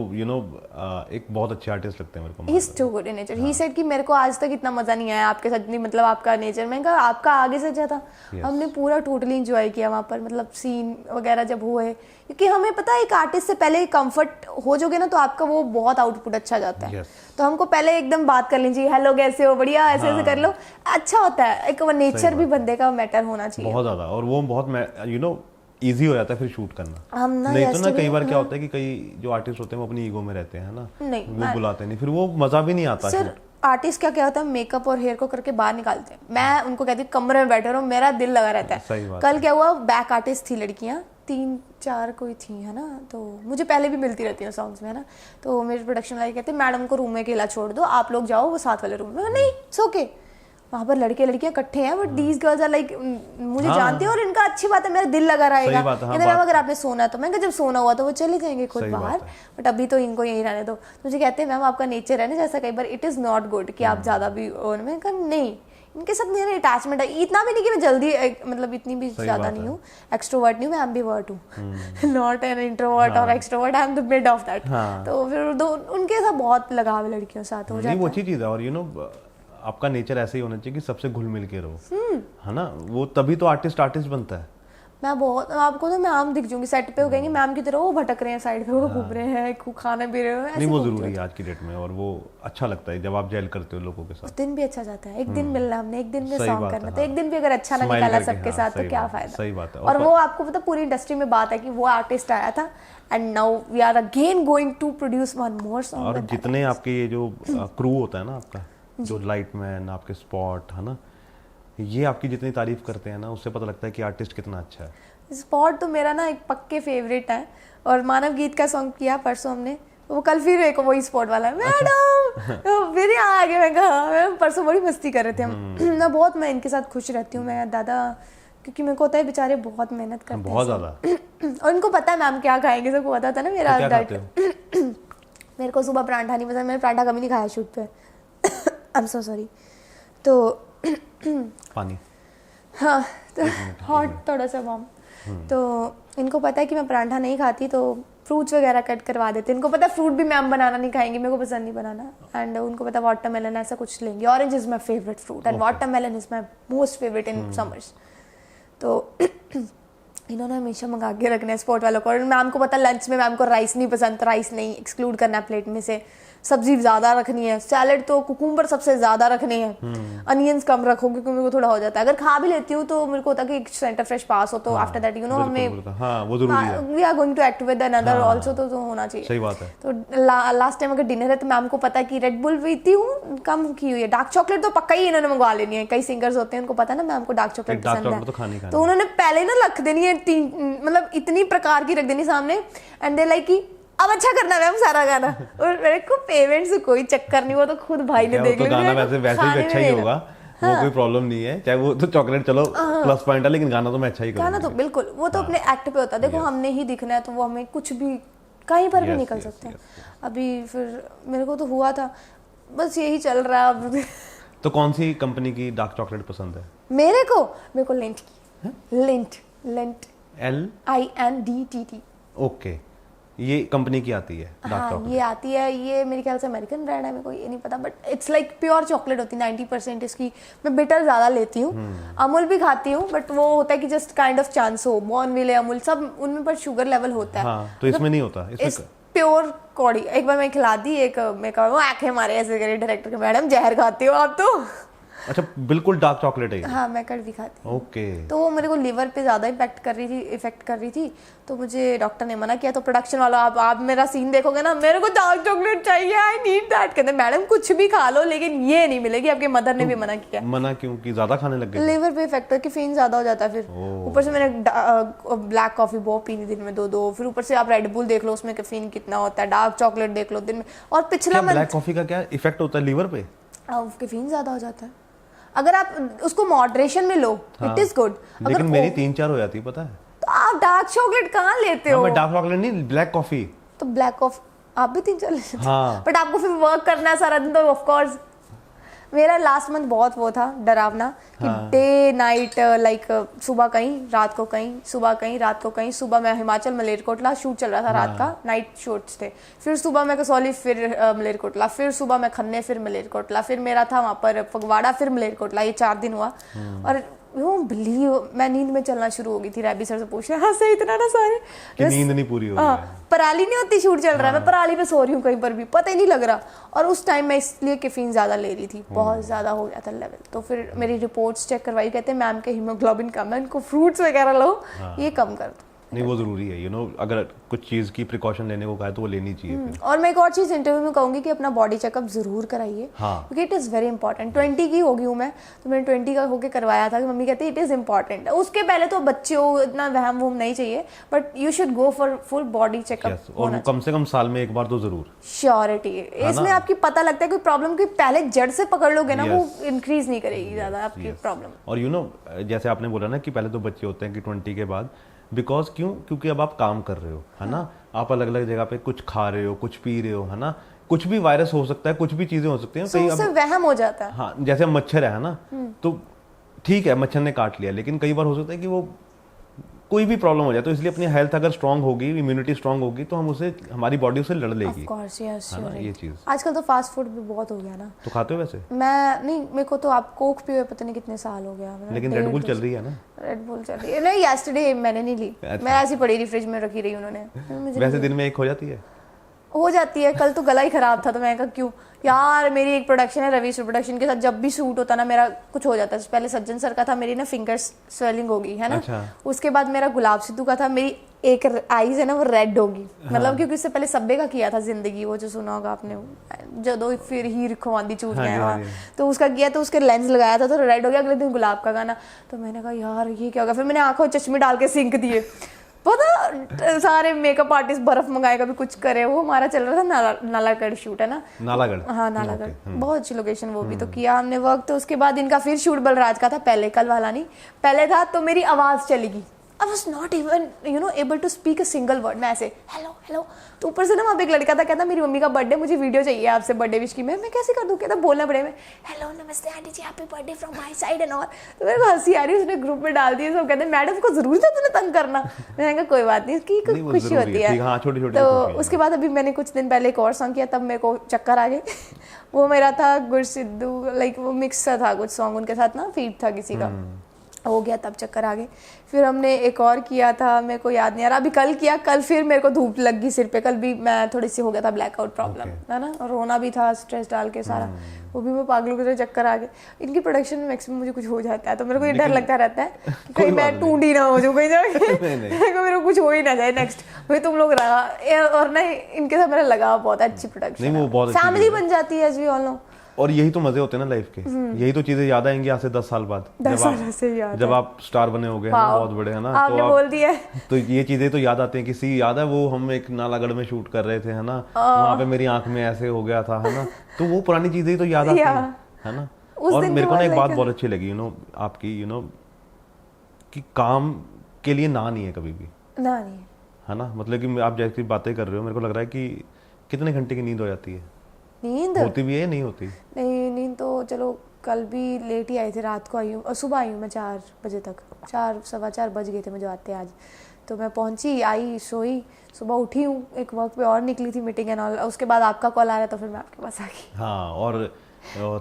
एक बहुत अच्छे आर्टिस्ट लगते हैं मेरे को। He is too good in nature. He said कि मेरे को आज तक इतना मजा नहीं आया आपके साथ, नहीं मतलब आपका नेचर। मैंने कहा आपका आगे से अच्छा था। हमने पूरा टोटली एंजॉय किया वहाँ पर, मतलब सीन वगैरह जब हुए, क्योंकि हमें पता है एक आर्टिस्ट से पहले कंफर्ट हो जाओगे ना तो आपका वो बहुत आउटपुट अच्छा जाता है। तो हमको पहले एकदम बात कर लीजिए, हेलो कैसे हो, बढ़िया, ऐसे ऐसे कर लो, अच्छा होता है। एक वो नेचर भी बंदे का मैटर होना चाहिए बहुत ज्यादा, और वो बहुत इजी हो जाता है फिर शूट करना। हम ना नहीं तो ना कई बार क्या होता है कि कई जो आर्टिस्ट होते हैं वो अपनी ईगो में रहते हैं ना, वो बुलाते नहीं, फिर वो मजा भी नहीं आता। सर आर्टिस्ट क्या होता है, मेकअप और हेयर को करके बाहर निकालते हैं। मैं उनको कहती हूँ कमरे में बैठे रहो, मेरा दिल लगा रहता है। कल क्या हुआ, बैक आर्टिस्ट थी लड़कियां 3-4 कोई थी, है ना, तो मुझे पहले भी मिलती रहती है सॉन्ग्स में, है ना। तो मेरे प्रोडक्शन वाले कहते मैडम को रूम में अकेला छोड़ दो, आप लोग जाओ वो साथ वाले रूम में। नहीं, इट्स ओके। वहाँ पर लड़के लड़कियां इकट्ठे हैं, but these girls are like मुझे जानते हैं और इनका अच्छी बात है, मेरा दिल लगा रहेगा। अगर आपने सोना तो मैं जब सोना हुआ तो वो चले जाएंगे खुद बाहर, बट अभी तो इनको यहीं रहने दो। मुझे कहते हैं मैम आपका नेचर है ना जैसा, कई बार इट इज नॉट गुड कि आप ज्यादा भी। और मैं कहा नहीं, इनके साथ मेरा अटैचमेंट है, इतना भी नहीं कि मैं जल्दी मतलब इतनी भी ज्यादा नहीं हूँ, एक्सट्रोवर्ट नहीं हूँ, मैं एम्बिवर्ट हूँ, नॉट एन इंट्रोवर्ट और extrovert, I am the mid of that. तो फिर उनके साथ बहुत लगाव है लड़कियों साथ हो जाता है। वो अच्छी चीज है। और आपका नेचर ऐसे ही होना चाहिए कि सबसे घुल मिल के रहो, है ना, वो तभी तो आर्टिस्ट बनता है। मैं बहुत आपको तो मैं आम दिख जाऊंगी सेट पे, हो गएंगे मैम की तरह, वो भटक रहे हैं साइड पे, वो घूम रहे हैं, खाना पी रहे हैं। नहीं, वो जरूरी है आज की डेट में, और वो अच्छा लगता है जब आप जेल करते हो लोगों के साथ। उस दिन भी अच्छा जाता है, एक दिन मिलना, हमने एक दिन में सॉन्ग करना, तो एक दिन भी अगर अच्छा ना निकाला सबके साथ तो क्या फायदा। सही बात है। और वो आपको पता पूरी इंडस्ट्री में बात है कि वो आर्टिस्ट आया था and now we are again going to produce one more song. और जितने आपके ये जो क्रू होता है ना आपका, जो लाइटमैन, आपके स्पॉट, है ना, ये आपकी जितनी तारीफ करते हैं ना उससे पता लगता है कि आर्टिस्ट कितना अच्छा है। स्पॉट तो मेरा ना एक पक्के फेवरेट है, और मानव गीत का सॉन्ग किया परसों हमने, वो कल फिर एक वही स्पॉट वाला है, मैडम तो फिर यहाँ आगे मैं कहा, परसों बड़ी मस्ती कर रहे थे हम। मैं इनके साथ खुश रहती हूँ मैं दादा, क्योंकि मेरे को होता है बेचारे बहुत मेहनत करते हैं बहुत ज्यादा, और इनको पता है मैम क्या खाएंगे, सबको पता था ना मेरा डाइट। मेरे को सुबह पराठा नहीं पसंद, मैंने पराठा कभी नहीं खाया शूट पे, आई एम सो सॉरी। तो पानी, हाँ, तो हॉट थोड़ा सा वार्म। तो इनको पता है कि मैं पराठा नहीं खाती, तो फ्रूट्स वगैरह कट करवा देते। इनको पता है फ्रूट भी मैम बनाना नहीं खाएंगे, मेरे को पसंद नहीं बनाना। एंड उनको पता वाटरमेलन ऐसा कुछ लेंगे। Orange is my favourite fruit and watermelon is my most favourite in summers. तो इन्होंने हमेशा मंगा के रखना है स्पॉट वालों को। और मैम को पता लंच में मैम को राइस नहीं पसंद, तो राइस नहीं एक्सक्लूड करना है प्लेट में से। सब्जी ज़्यादा रखनी है, सैलेड तो कुकुम्बर सबसे ज़्यादा रखने हैं, अनियंस कम रखो क्योंकि मेरे को थोड़ा हो जाता है। अगर खा भी लेती हूँ तो मेरे को होता है कि एक सेंटर फ्रेश पास हो, तो आफ्टर दैट हमें we are going to act with another also, तो होना चाहिए। सही बात है। तो लास्ट टाइम अगर डिनर है तो मैम को पता है कि रेड बुल पीती हूँ कम की हुई है, डार्क चॉकलेट तो पक्का ही इन्होंने मंगवा लेनी है। कई सिंगर्स होते हैं उनको पता है ना मैम को डार्क चॉकलेट पसंद है, तो उन्होंने पहले ना रख देनी है 3 मतलब इतनी प्रकार की रख देनी सामने। एंड दे लाइक कि अब अच्छा करना मैम सारा गाना, और मेरे को पेमेंट से कोई चक्कर नहीं, वो तो खुद भाई ने देख लिया। गाना वैसे भी अच्छा ही होगा, वो कोई प्रॉब्लम नहीं है, चाहे वो तो चॉकलेट चलो प्लस पॉइंट है, लेकिन गाना तो मैं अच्छा ही करूंगा। गाना तो बिल्कुल, वो तो अपने एक्ट पे होता है। देखो हमने ही दिखना है, तो वो हमें कुछ भी कहीं पर भी निकल सकते हैं। अभी फिर मेरे को तो हुआ था, बस यही चल रहा है अब। तो कौन सी कंपनी की डार्क चॉकलेट पसंद है? मेरे को लिंट की, लिंट LINDTT। ओके, ये कंपनी की आती है डार्क चॉकलेट? ये आती है, ये मेरे ख्याल से अमेरिकन ब्रांड है, मेरे को ये नहीं पता, but it's like pure chocolate होती है 90% इसकी। मैं बिटर ज्यादा लेती हूँ, अमूल भी खाती हूँ, बट वो होता है कि जस्ट काइंड ऑफ चांस हो, बॉर्नविले अमूल सब उनमें पर शुगर लेवल होता है। हाँ, तो इसमें नहीं होता, इसमें प्योर कौड़ी। एक बार मैं खिला दी, एक मैं कहा वो आंखें मारे ऐसे करे डायरेक्टर के, मैडम जहर खाती हो आप तो। अच्छा, बिल्कुल डार्क चॉकलेट है? हाँ, मैं कड़वी खाती हूँ। ओके। तो वो मेरे को लिवर पे ज्यादा इफेक्ट कर रही थी, तो मुझे डॉक्टर ने मना किया। तो प्रोडक्शन वाला आप मेरा सीन देखोगे ना, मेरे को डार्क चॉकलेट चाहिए, आई नीड दैट। कहते मैडम कुछ भी खा लो लेकिन ये नहीं मिलेगी। आपके मदर ने भी मना किया। मना क्यों? कि ज्यादा खाने लग गए? लिवर पे इफेक्ट है, कैफीन ज्यादा हो जाता है। फिर ऊपर से मैंने ब्लैक कॉफी बहुत पीनी दिन में 2-2, फिर ऊपर से आप रेड बुल देख लो उसमें कैफीन कितना होता है, डार्क चॉकलेट देख लो दिन में। और पिछला ब्लैक कॉफी का क्या इफेक्ट होता है लिवर पे? कैफीन ज्यादा हो जाता है। अगर आप उसको मॉडरेशन में लो इट इज गुड। लेकिन मेरी 3-4 हो जाती है पता है। तो आप डार्क चॉकलेट कहाँ लेते हो? मैं डार्क चॉकलेट नहीं, ब्लैक कॉफी। तो ब्लैक कॉफी आप भी 3-4 लेते हो? हाँ। बट आपको फिर वर्क करना है सारा दिन, तो ऑफ कोर्स। मेरा लास्ट मंथ बहुत वो था डरावना कि डे नाइट लाइक सुबह कहीं रात को कहीं, सुबह कहीं रात को कहीं। सुबह मैं हिमाचल मलेरकोटला शूट चल रहा था रात का, नाइट शूट्स थे। फिर सुबह मैं कसौली, फिर मलेरकोटला, फिर सुबह मैं खन्ने, फिर मलेरकोटला, फिर मेरा था वहाँ पर फगवाड़ा, फिर मलेरकोटला। ये 4 दिन हुआ। और यू बिलीव मैं नींद में चलना शुरू हो गई थी। रैबी सर से पूछ रहे हाँ सही इतना ना सारे कि नींद नहीं पूरी हो रही है। पराली नहीं होती, शूट चल रहा है, मैं पराली पे सो रही हूँ कहीं पर भी, पता ही नहीं लग रहा। और उस टाइम मैं इसलिए कैफीन ज़्यादा ले रही थी, बहुत ज़्यादा हो गया था लेवल। तो फिर मेरी रिपोर्ट्स चेक करवाई, कहते हैं मैम के हीमोग्लोबिन कम है, इनको फ्रूट्स वगैरह लो, ये कम कर दो। नहीं वो जरूरी है, अगर कुछ चीज की प्रिकॉशन लेने को कहा है तो वो लेनी चाहिए फिर। और मैं एक और चीज इंटरव्यू में कहूंगी कि अपना बॉडी चेकअप जरूर कराइए, क्योंकि इट इज वेरी इंपॉर्टेंट। 20 की होगी हूँ मैं, तो मैंने 20 का होके करवाया था कि मम्मी कहती है इट इज इंपॉर्टेंट। उसके पहले तो बच्चे हो, इतना वहम वहम नहीं चाहिए, but you should go for full body checkup. और कम से कम साल में एक बार तो जरूर। श्योरिटी इसमें आपकी पता लगता है कोई प्रॉब्लम की पहले जड़ से पकड़ लोगे ना, वो इंक्रीज नहीं करेगी ज्यादा आपकी प्रॉब्लम। और जैसे आपने बोला ना कि पहले तो बच्चे होते हैं कि 20 के बाद, बिकॉज क्योंकि अब आप काम कर रहे हो, है ना, आप अलग अलग जगह पे कुछ खा रहे हो, कुछ पी रहे हो, है ना, कुछ भी वायरस हो सकता है, कुछ भी चीजें हो सकती हैं। कहीं उससे वहम हो जाता है। हाँ, जैसे मच्छर है ना, तो ठीक है मच्छर ने काट लिया, लेकिन कई बार हो सकता है कि वो कोई भी प्रॉब्लम हो जाए। तो इसलिए अपनी हेल्थ अगर स्ट्रांग होगी, इम्यूनिटी स्ट्रांग होगी, तो हम उसे, हमारी बॉडी उसे लड़ लेगी। yes, है ना ये चीज। आजकल तो फास्ट फूड भी बहुत हो गया ना। तो खाते हो वैसे? मैं नहीं, मेरे को तो आप कोक पिए पता नहीं कितने साल हो गया। लेकिन रेड बुल चल रही है ना? रेड बुल चल रही है नहीं, यस्टरडे मैंने नहीं ली। मैं ऐसी पड़ी रही फ्रिज में रखी रही उन्होंने। वैसे दिन में एक हो जाती है? हो जाती है। कल तो गला ही खराब था, तो मैं कहा क्यों यार, मेरी एक प्रोडक्शन है रवि प्रोडक्शन के साथ, जब भी शूट होता ना मेरा कुछ हो जाता है। पहले सज्जन सर का था, मेरी ना फिंगर्स स्वेलिंग होगी, है ना। अच्छा। उसके बाद मेरा गुलाब सिद्धू का था, मेरी एक आईज है ना वो रेड होगी। मतलब क्योंकि उससे पहले सब्बे का किया था जिंदगी, वो जो सुना होगा आपने, जो फिर हीर खवांदी चूर गया, तो उसका किया, तो उसके लेंस लगाया था तो रेड हो गया। अगले दिन गुलाब का गाना, तो मैंने कहा यार ये क्या होगा। फिर मैंने आंखों चश्मे डाल के सिंक दिए। पता सारे मेकअप आर्टिस्ट बर्फ मंगाए, कभी कुछ करे। वो हमारा चल रहा था नालागढ़ शूट, है ना, नालागढ़। हाँ नालागढ़, बहुत अच्छी लोकेशन, वो भी तो किया हमने वर्क। तो उसके बाद इनका फिर शूट बलराज का था, पहले कल वाला नहीं, पहले था। तो मेरी आवाज चली गई, I was not even able to speak a single word। मैं ऐसे हेलो हेलो। तो ऊपर से ना वहाँ पे एक लड़का था, कहता मेरी मम्मी का बर्थडे, मुझे वीडियो चाहिए आपसे बर्थडे विश की। मैं कैसे कर दूँ, कहता बोलना पड़ेगा। मैं हेलो नमस्ते aunty ji, happy birthday from my side and all. तो मेरे को हंसी आ रही है, उसने ग्रुप में डाल दिया। सब कहते मैडम को जरूरत है तुम्हें तंग करना। मैंने कहा कोई बात नहीं, इसकी खुशी होती है। तो उसके बाद अभी मैंने कुछ दिन पहले एक और सॉन्ग किया, तब मेरे को चक्कर आ गए। वो मेरा था गुरसिद्धू, लाइक वो मिक्स था कुछ सॉन्ग उनके साथ ना, फीट था किसी का, हो गया, तब चक्कर आ गए। फिर हमने एक और किया था, मेरे को याद नहीं आ रहा, अभी कल किया। कल फिर मेरे को धूप लग गई सिर पे, कल भी मैं थोड़ी सी हो गया था ब्लैकआउट प्रॉब्लम, है ना, और रोना भी था स्ट्रेस डाल के सारा। वो भी मैं पागलों की तरह चक्कर आ गए। इनकी प्रोडक्शन में मैक्सिमम मुझे कुछ हो जाता है, तो मेरे को ये डर लगता रहता है कि कहीं मैं टूंडी ना हो जाऊँ कहीं जाके, मेरे को कुछ हो ही ना जाए नेक्स्ट। भाई तुम लोग रहा, और ना इनके साथ मेरा लगाव बहुत अच्छी प्रोडक्शन, फैमिली बन जाती है एज वी ऑल नो। और यही तो मजे होते हैं ना लाइफ के, यही तो चीजें याद आएंगी आज से 10 साल बाद, जब आप स्टार बने हो गए ना, बहुत बड़े, है ना, आपने बोल दिया। तो ये चीजें तो याद आती हैं। किसी याद है वो हम एक नालागढ़ में शूट कर रहे थे, है ना, वहाँ पे मेरी आंख में ऐसे हो गया था, है ना, तो वो पुरानी चीजें तो याद आती है ना। और मेरे को ना एक बात बहुत अच्छी लगी, आपकी, कि काम के लिए ना नहीं है कभी भी, ना नहीं है ना। मतलब कि आप जैसी बातें कर रहे हो, मेरे को लग रहा है कि कितने घंटे की नींद हो जाती है? नींद होती भी है, नहीं होती? नहीं, नींद तो चलो कल भी लेट ही आई थी, रात को आई हूँ और सुबह आई हूँ मैं 4 बजे तक, 4-4:15 बज गए थे मुझे आते आज। तो मैं पहुँची, आई, सोई, सुबह उठी हूँ, एक वर्क पे और निकली थी मीटिंग एंड ऑल। उसके बाद आपका कॉल आ रहा, तो फिर मैं आपके पास आ गई। हाँ, और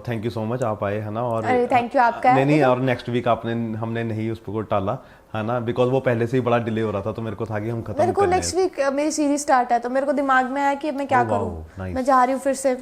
थैंक यू सो मच, आप आए, है ना। और थैंक यू आपका। नहीं, और नेक्स्ट वीक हमने नहीं उस पर टाला, है ना, बिकॉज वो पहले से ही बड़ा डिले हो रहा था, तो मेरे को था कि हम खत्म मेरे को नेक्स्ट वीक मेरी सीरीज स्टार्ट है, तो मेरे को दिमाग में आया कि मैं क्या करूँ। मैं जा रही हूँ फिर से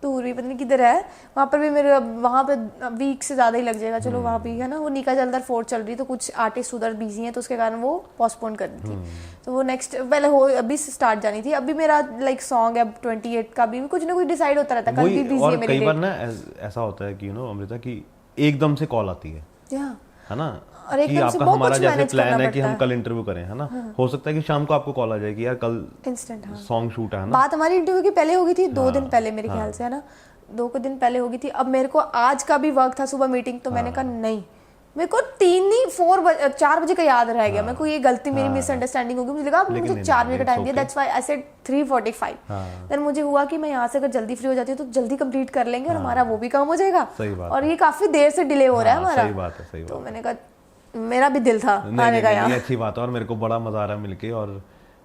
टूर भी, पता नहीं किधर है, वहाँ पर भी मेरे, वहाँ पे वीक से ज़्यादा ही लग जाएगा। चलो वहाँ भी, है ना, वो नीका जलदर 4 चल रही, तो कुछ आर्टिस्ट उधर बिजी हैं, तो उसके कारण वो पोस्टपोन कर दी थी। तो वो नेक्स्ट पहले हो, अभी से स्टार्ट जानी थी। अभी मेरा लाइक सॉन्ग है 28 का भी कुछ ना कुछ डिसाइड होता रहता है, कल भी बिजी है मेरी। कई बार ना ऐसा होता है कि अमृता, की एकदम से कॉल आती है, है ना, और कि आपका हमारा जैसे प्लान है कि हम कल इंटरव्यू करें, है ना, हो सकता है कि शाम को आपको कॉल आ जाए कि यार कल इंस्टेंट सॉन्ग शूट है ना। बात हमारी इंटरव्यू की पहले हो गई थी, 2 दिन पहले मेरे ख्याल से, है ना। 2 के दिन पहले होगी थी। अब मेरे को आज का भी वर्क था सुबह मीटिंग, तो मैंने कहा नहीं, मेरे को 4 बजे का याद रह गया। मेरे को ये गलती मेरी मिसअंडरस्टैंडिंग होगी, मुझे लगा मुझे 4 बजे का टाइम दिया, that's why I said 3:45। Then मुझे हुआ कि मैं यहाँ से अगर जल्दी फ्री हो जाती हूँ तो जल्दी कंप्लीट कर लेंगे और हमारा वो भी काम हो जाएगा, और ये काफी देर से डिले हो रहा है हमारा। सही बात है। तो मैंने कहा मेरा भी दिल था आने का यहाँ। अच्छी बात है और मेरे को बड़ा मजा आ रहा है मिलके। और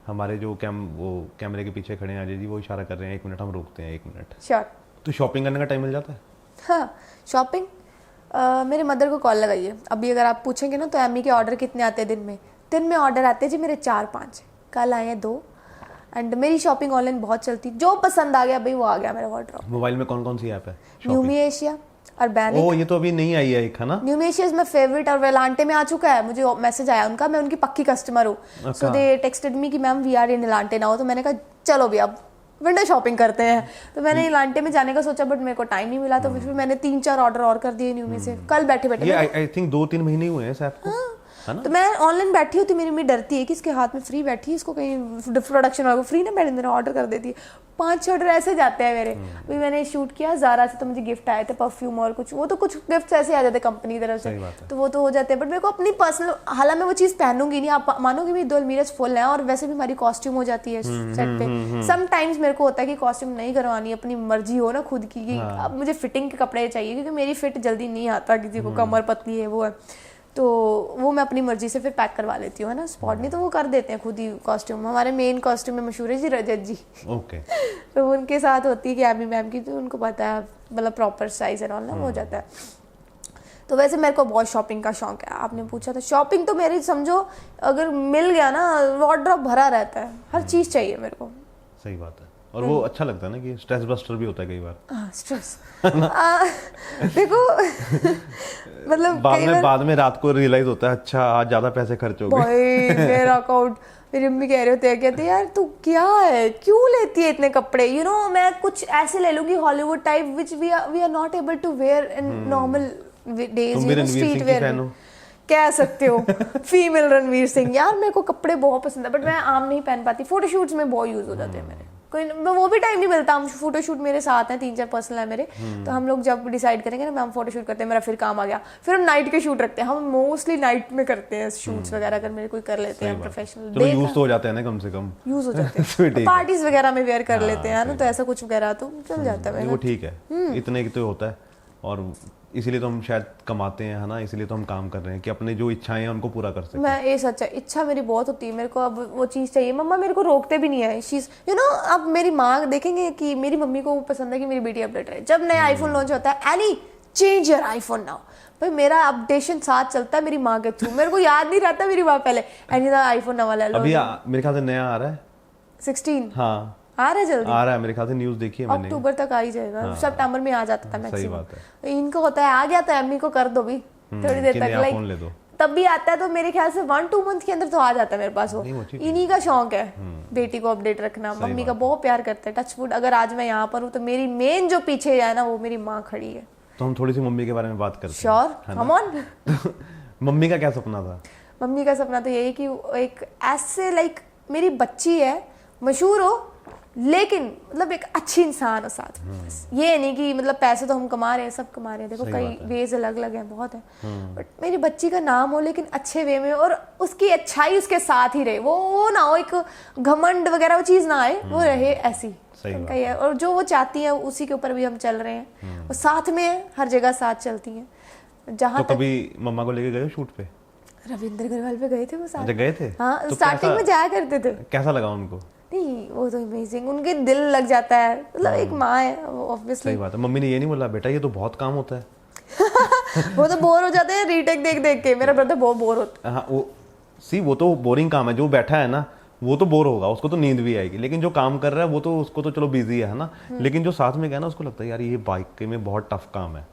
हमारे जो वो कैमरे के पीछे खड़े हैं अजय जी, वो इशारा कर रहे हैं 1 मिनट, हम रुकते हैं 1 मिनट। श्योर। तो शॉपिंग करने का टाइम मिल जाता है? हाँ, शॉपिंग मेरे मदर को कॉल लगाइए अभी, अगर आप पूछेंगे ना तो एमी के ऑर्डर कितने आते हैं दिन में ऑर्डर आते हैं जी मेरे 4-5, कल आए हैं 2। एंड मेरी शॉपिंग ऑनलाइन बहुत चलती, जो पसंद आ गया भाई वो आ गया मेरा वार्डरोब। मोबाइल में कौन कौन सी ऐप है? न्यूमी एशिया, अर्बैनिक। ओ, ये तो अभी नहीं आई है एक, है ना? न्यूमी एशिया इज माय फेवरेट, और वेलांटे में आ चुका है, मुझे मैसेज आया उनका, मैं उनकी पक्की कस्टमर हूँ। सो दे टेक्स्टेड मी कि ma'am we are in Elante now. तो मैंने कहा चलो भी अब विंडो शॉपिंग करते हैं। तो मैंने एलांटे में जाने का सोचा, बट मेरे को टाइम नहीं मिला, तो फिर मैंने 3-4 ऑर्डर और कर दिए न्यूमी से कल बैठे बैठे। ये आई थिंक 2-3 महीने हुए हैं इस ऐप को, है ना? तो मैं ऑनलाइन बैठी होती, मेरी मम्मी डरती है कि इसके हाथ में फ्री बैठी है, इसको कहीं प्रोडक्शन वालों को फ्री ना बैठे, मेरा ऑर्डर कर देती है। 5-6 ऑर्डर ऐसे जाते हैं मेरे। अभी मैंने शूट किया ज़ारा से, तो मुझे गिफ्ट आए थे परफ्यूम और कुछ, वो तो कुछ गिफ्ट ऐसे आ जाते कंपनी की तरफ से, तो वो तो हो जाते हैं। बट मेरे को अपनी पर्सनल, हालांकि मैं वो चीज़ पहनूंगी नहीं, आप मानोगे भी 2 अलमीराज फुल हैं, और वैसे भी हमारी कॉस्ट्यूम हो जाती है सेट पे। समटाइम्स मेरे को होता है कि कॉस्ट्यूम नहीं करवानी, अपनी मर्जी हो ना खुद की, अब मुझे फिटिंग के कपड़े चाहिए, क्योंकि मेरी फिट जल्दी नहीं आता, किसी को कमर पतली है वो है, तो वो मैं अपनी मर्जी से फिर पैक करवा लेती हूँ, है ना, स्पॉट। नहीं तो वो कर देते हैं खुद ही कॉस्ट्यूम। हमारे मेन कॉस्ट्यूम में मशहूर है जी रजत जी। ओके। तो उनके साथ होती है कि एमी मैम की, तो उनको पता है मतलब प्रॉपर साइज एंड ऑल ना हो जाता है। तो वैसे मेरे को बहुत शॉपिंग का शौक है। आपने पूछा था, शॉपिंग तो मेरी समझो अगर मिल गया ना, वार्डरोब भरा रहता है, हर चीज़ चाहिए मेरे को। सही बात है। और वो अच्छा लगता है ना कि स्ट्रेस बस्टर भी होता है कई बार। स्ट्रेस देखो मतलब बाद में रात को रियलाइज होता है, अच्छा आज ज्यादा पैसे खर्च हो गए। भाई मेरा अकाउंट, मेरी अम्मी कह रहे होते हैं, कहते यार तू क्या है, क्यों लेती है इतने कपड़े, यू नो मैं कुछ ऐसे ले लूंगी Hollywood type which we are not able to wear in normal days, street wear कह सकते हो। फीमेल रणवीर सिंह, यार मेरे को कपड़े बहुत पसंद है, बट मैं आम नहीं पहन पाती, फोटोशूट्स में बहुत यूज हो जाते हैं मेरे, कोई वो भी टाइम नहीं मिलता। हम फोटोशूट मेरे साथ हैं, 3-4 पर्सनल है मेरे, तो हम लोग जब डिसाइड करेंगे ना मैम फोटोशूट करते हैं, मेरा फिर काम आ गया, फिर हम नाइट के शूट रखते हैं, हम मोस्टली नाइट में करते हैं शूट्स वगैरह, अगर मेरे कोई कर लेते हैं प्रोफेशनल। तो यूज तो हो जाते हैं ना, कम से कम यूज हो जाते हैं, पार्टीज वगैरह में वेयर कर लेते हैं ना, तो ऐसा कुछ वगैरह तो चल जाता है। वो ठीक है, इतने की तो होता है, और इसीलिए तो हम शायद कमाते हैं, है ना, इसीलिए तो हम काम कर रहे हैं कि अपने जो इच्छाएं हैं उनको पूरा कर सकें। मैं ये सच है, इच्छा मेरी बहुत होती है, मेरे को अब वो चीज़ चाहिए। मम्मा मेरे को रोकते भी नहीं है, शीज यू नो। अब मेरी माँ देखेंगे कि मेरी मम्मी को पसंद है कि मेरी बेटी अपडेट रहे। जब नया आईफोन लॉन्च होता है, any change your iPhone now, भाई मेरा अपडेशन साथ चलता है मेरी माँ के थ्रू। मेरे को याद नहीं रहता मेरी माँ पहले एनी दा आईफोन नवा ले लो। अभी मेरे ख्याल से नया आ रहा है 16। हाँ आ रहा है, जल्दी आ रहा है मेरे ख्याल से, न्यूज़ देखी है मैंने, अक्टूबर तक आ ही जाएगा। सितंबर में आ जाता था सही मैक्सिमम। बात है। इनको होता है आ गया तो अम्मी को कर दो भी थोड़ी देर तक, लाइक तब भी आता है, तो मेरे ख्याल से 1-2 मंथ के अंदर तो आ जाता है मेरे पास। वो इन्हीं का शौक है, बेटी को अपडेट रखना। मम्मी का बहुत प्यार करते हैं, टचवुड अगर आज मैं यहाँ पर हूँ तो मेरी मेन जो पीछे है ना, वो मेरी माँ खड़ी है। तो हम थोड़ी सी मम्मी के बारे में बात करते हैं। Sure, come on. मम्मी का क्या सपना था? मम्मी का सपना तो यही कि एक ऐसे लाइक मेरी बच्ची है, मशहूर हो, लेकिन मतलब एक अच्छी इंसान हो साथ में। ये नहीं कि मतलब पैसे तो हम कमा रहे हैं, सब कमा रहे हैं, देखो कई वेज अलग अलग हैं, बहुत है, बट मेरी बच्ची का नाम हो लेकिन अच्छे वे में, और उसकी अच्छाई उसके साथ ही रहे। वो ना हो एक घमंड वगैरह वो चीज़ ना आए, वो रहे ऐसी उनका ही है। और जो वो चाहती है उसी के ऊपर भी हम चल रहे हैं, और साथ में हर जगह साथ चलती हैं। जहाँ तो कभी मम्मा को लेके गए शूट पे? रविंद्र गढ़वाल पे गए थे वो साथ। गए थे? हाँ, तो स्टार्टिंग में जाया करते थे। कैसा लगा उनको? नहीं वो तो अमेजिंग, उनके दिल लग जाता है, मतलब एक माँ है ऑब्वियसली। सही बात है। मम्मी ने ये नहीं बोला बेटा ये तो बहुत काम होता है? वो तो बोर हो जाते हैं रीटेक देख देख के, मेरा ब्रदर बहुत बोर होता है। हाँ, वो तो बोरिंग काम है, जो बैठा है ना वो तो बोर होगा, उसको तो नींद भी आएगी, लेकिन जो काम कर रहा है वो तो उसको तो चलो बिजी है ना, लेकिन जो साथ में गया ना उसको लगता है यार ये बाइक में बहुत टफ काम है।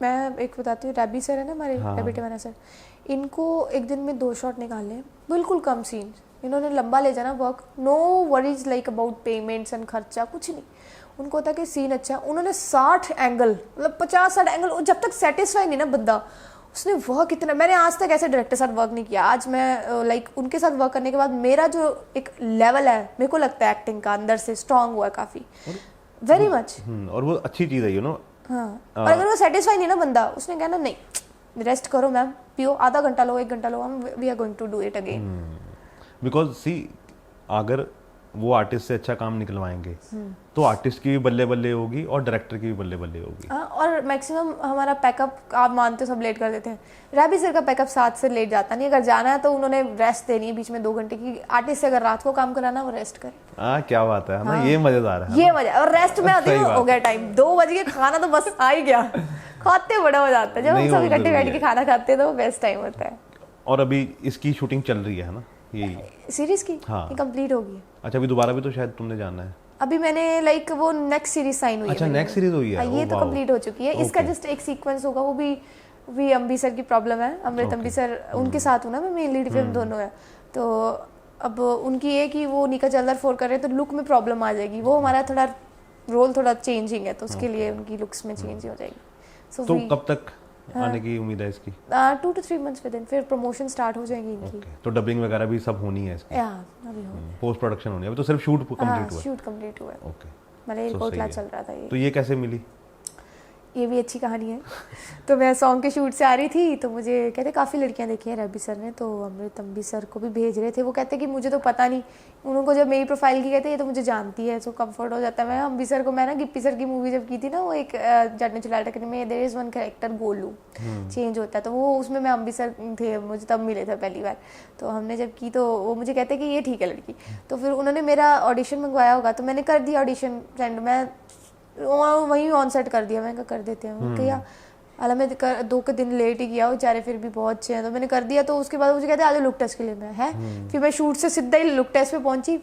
मैं एक बताती हूँ, रैबी सर है ना हमारे, रैबी टिवाना सर, इनको एक दिन में 2 शॉट निकाले, बिल्कुल कम सीन, इन्होंने लंबा ले जाना work, no worries like about payments and खर्चा, कुछ नहीं, उनको होता कि सीन अच्छा। उन्होंने 60 एंगल, मतलब 50-60 एंगल, जब तक सेटिस्फाई नहीं ना बंदा, उसने वर्क इतना, मैंने आज तक ऐसे डायरेक्टर साथ वर्क नहीं किया। आज मैं लाइक उनके साथ वर्क करने के बाद मेरा जो एक लेवल है, मेरे को लगता है एक्टिंग का अंदर से स्ट्रांग हुआ है काफ़ी। Very much. और वो अच्छी चीज़ है यू नो। हाँ, और अगर वो सेटिस्फाई नहीं ना बंदा, उसने कहना नहीं रेस्ट करो मैम, पियो, आधा घंटा लो, 1 घंटा लो, हम we are going to do it again. Because see अगर वो आर्टिस्ट से अच्छा काम निकलवाएंगे तो आर्टिस्ट की भी बल्ले बल्ले होगी और डायरेक्टर की भी बल्ले बल्ले होगी। और मैक्सिमम हमारा पैकअप आप मानते हो सब लेट कर देते हैं, रैबी सर का पैकअप 7 से लेट जाता नहीं, अगर जाना है तो उन्होंने रेस्ट देनी है बीच में 2 घंटे की। आर्टिस्ट से अगर रात को काम कराना वो रेस्ट करे। क्या बात है ना, ये मजेदार है, ये मजा। और रेस्ट में आती है हो गया टाइम 2 बज के, खाना तो बस आ ही गया, खाते बड़ा मजा आता है जब हम सब इकट्ठे बैठ के खाना खाते हैं, तो वो बेस्ट टाइम होता है। और अभी इसकी शूटिंग चल रही है ना, ये सीरीज की? हाँ, ये कंप्लीट हो गई है। अच्छा, अभी दोबारा भी तो शायद तुमने जाना है। अभी मैंने लाइक वो नेक्स्ट सीरीज साइन हुई है। अच्छा, नेक्स्ट सीरीज हुई है। ये तो कंप्लीट हो चुकी है। इसका जस्ट एक सीक्वेंस होगा, वो भी अम्बी सर की प्रॉब्लम है, अमृत अम्बी सर, उनके साथ हूँ ना मैं, मेन लीड फिल्म दोनों है, तो अब उनकी ये कि वो निका जल्दर 4 कर रहे हैं तो लुक में प्रॉब्लम आ जाएगी, वो हमारा थोड़ा रोल थोड़ा चेंजिंग है, तो उसके लिए उनकी लुक्स में चेंज हो जाएगी। तो कब तक आने की उम्मीद है इसकी? 2 to 3 months विद इन, फिर प्रमोशन स्टार्ट हो जाएगी इनकी। तो डबिंग वगैरह भी सब होनी है इसकी? अभी हो, पोस्ट प्रोडक्शन होनी है, अभी तो सिर्फ शूट कंप्लीट हुआ है। शूट कंप्लीट हुआ है। ओके, मलेरकोटला चल रहा था ये। तो ये कैसे मिली? ये भी अच्छी कहानी है। तो मैं सॉन्ग के शूट से आ रही थी, तो मुझे कहते काफ़ी लड़कियां देखी हैं रवि सर ने, तो अमृत अम्बी सर को भी भेज रहे थे। वो कहते कि मुझे तो पता नहीं, उनको जब मेरी प्रोफाइल की कहते ये तो मुझे जानती है, सो कंफर्ट हो जाता है। मैं अम्बी सर को, मैं ना गिप्पी सर की मूवी जब की थी ना, वो एक जटने चुलाल टकरी में there is one character Golu change होता है, तो वो उसमें मैं अम्बी सर थे, मुझे तब मिले थे पहली बार। तो हमने जब की तो वो मुझे कहते कि ये ठीक है लड़की, तो फिर उन्होंने मेरा ऑडिशन मंगवाया होगा, तो मैंने कर दिया ऑडिशन सेंड, मैं वहीं ऑन सेट कर दिया, मैं कर देते हैं क्या, हालांकि मैं 2 दिन लेट ही किया, बेचारे फिर भी बहुत अच्छे हैं, तो मैंने कर दिया। तो उसके बाद मुझे कहते आज लुक टेस्ट के लिए मैं है, फिर मैं शूट से सीधा ही लुक टेस्ट पे पहुंची।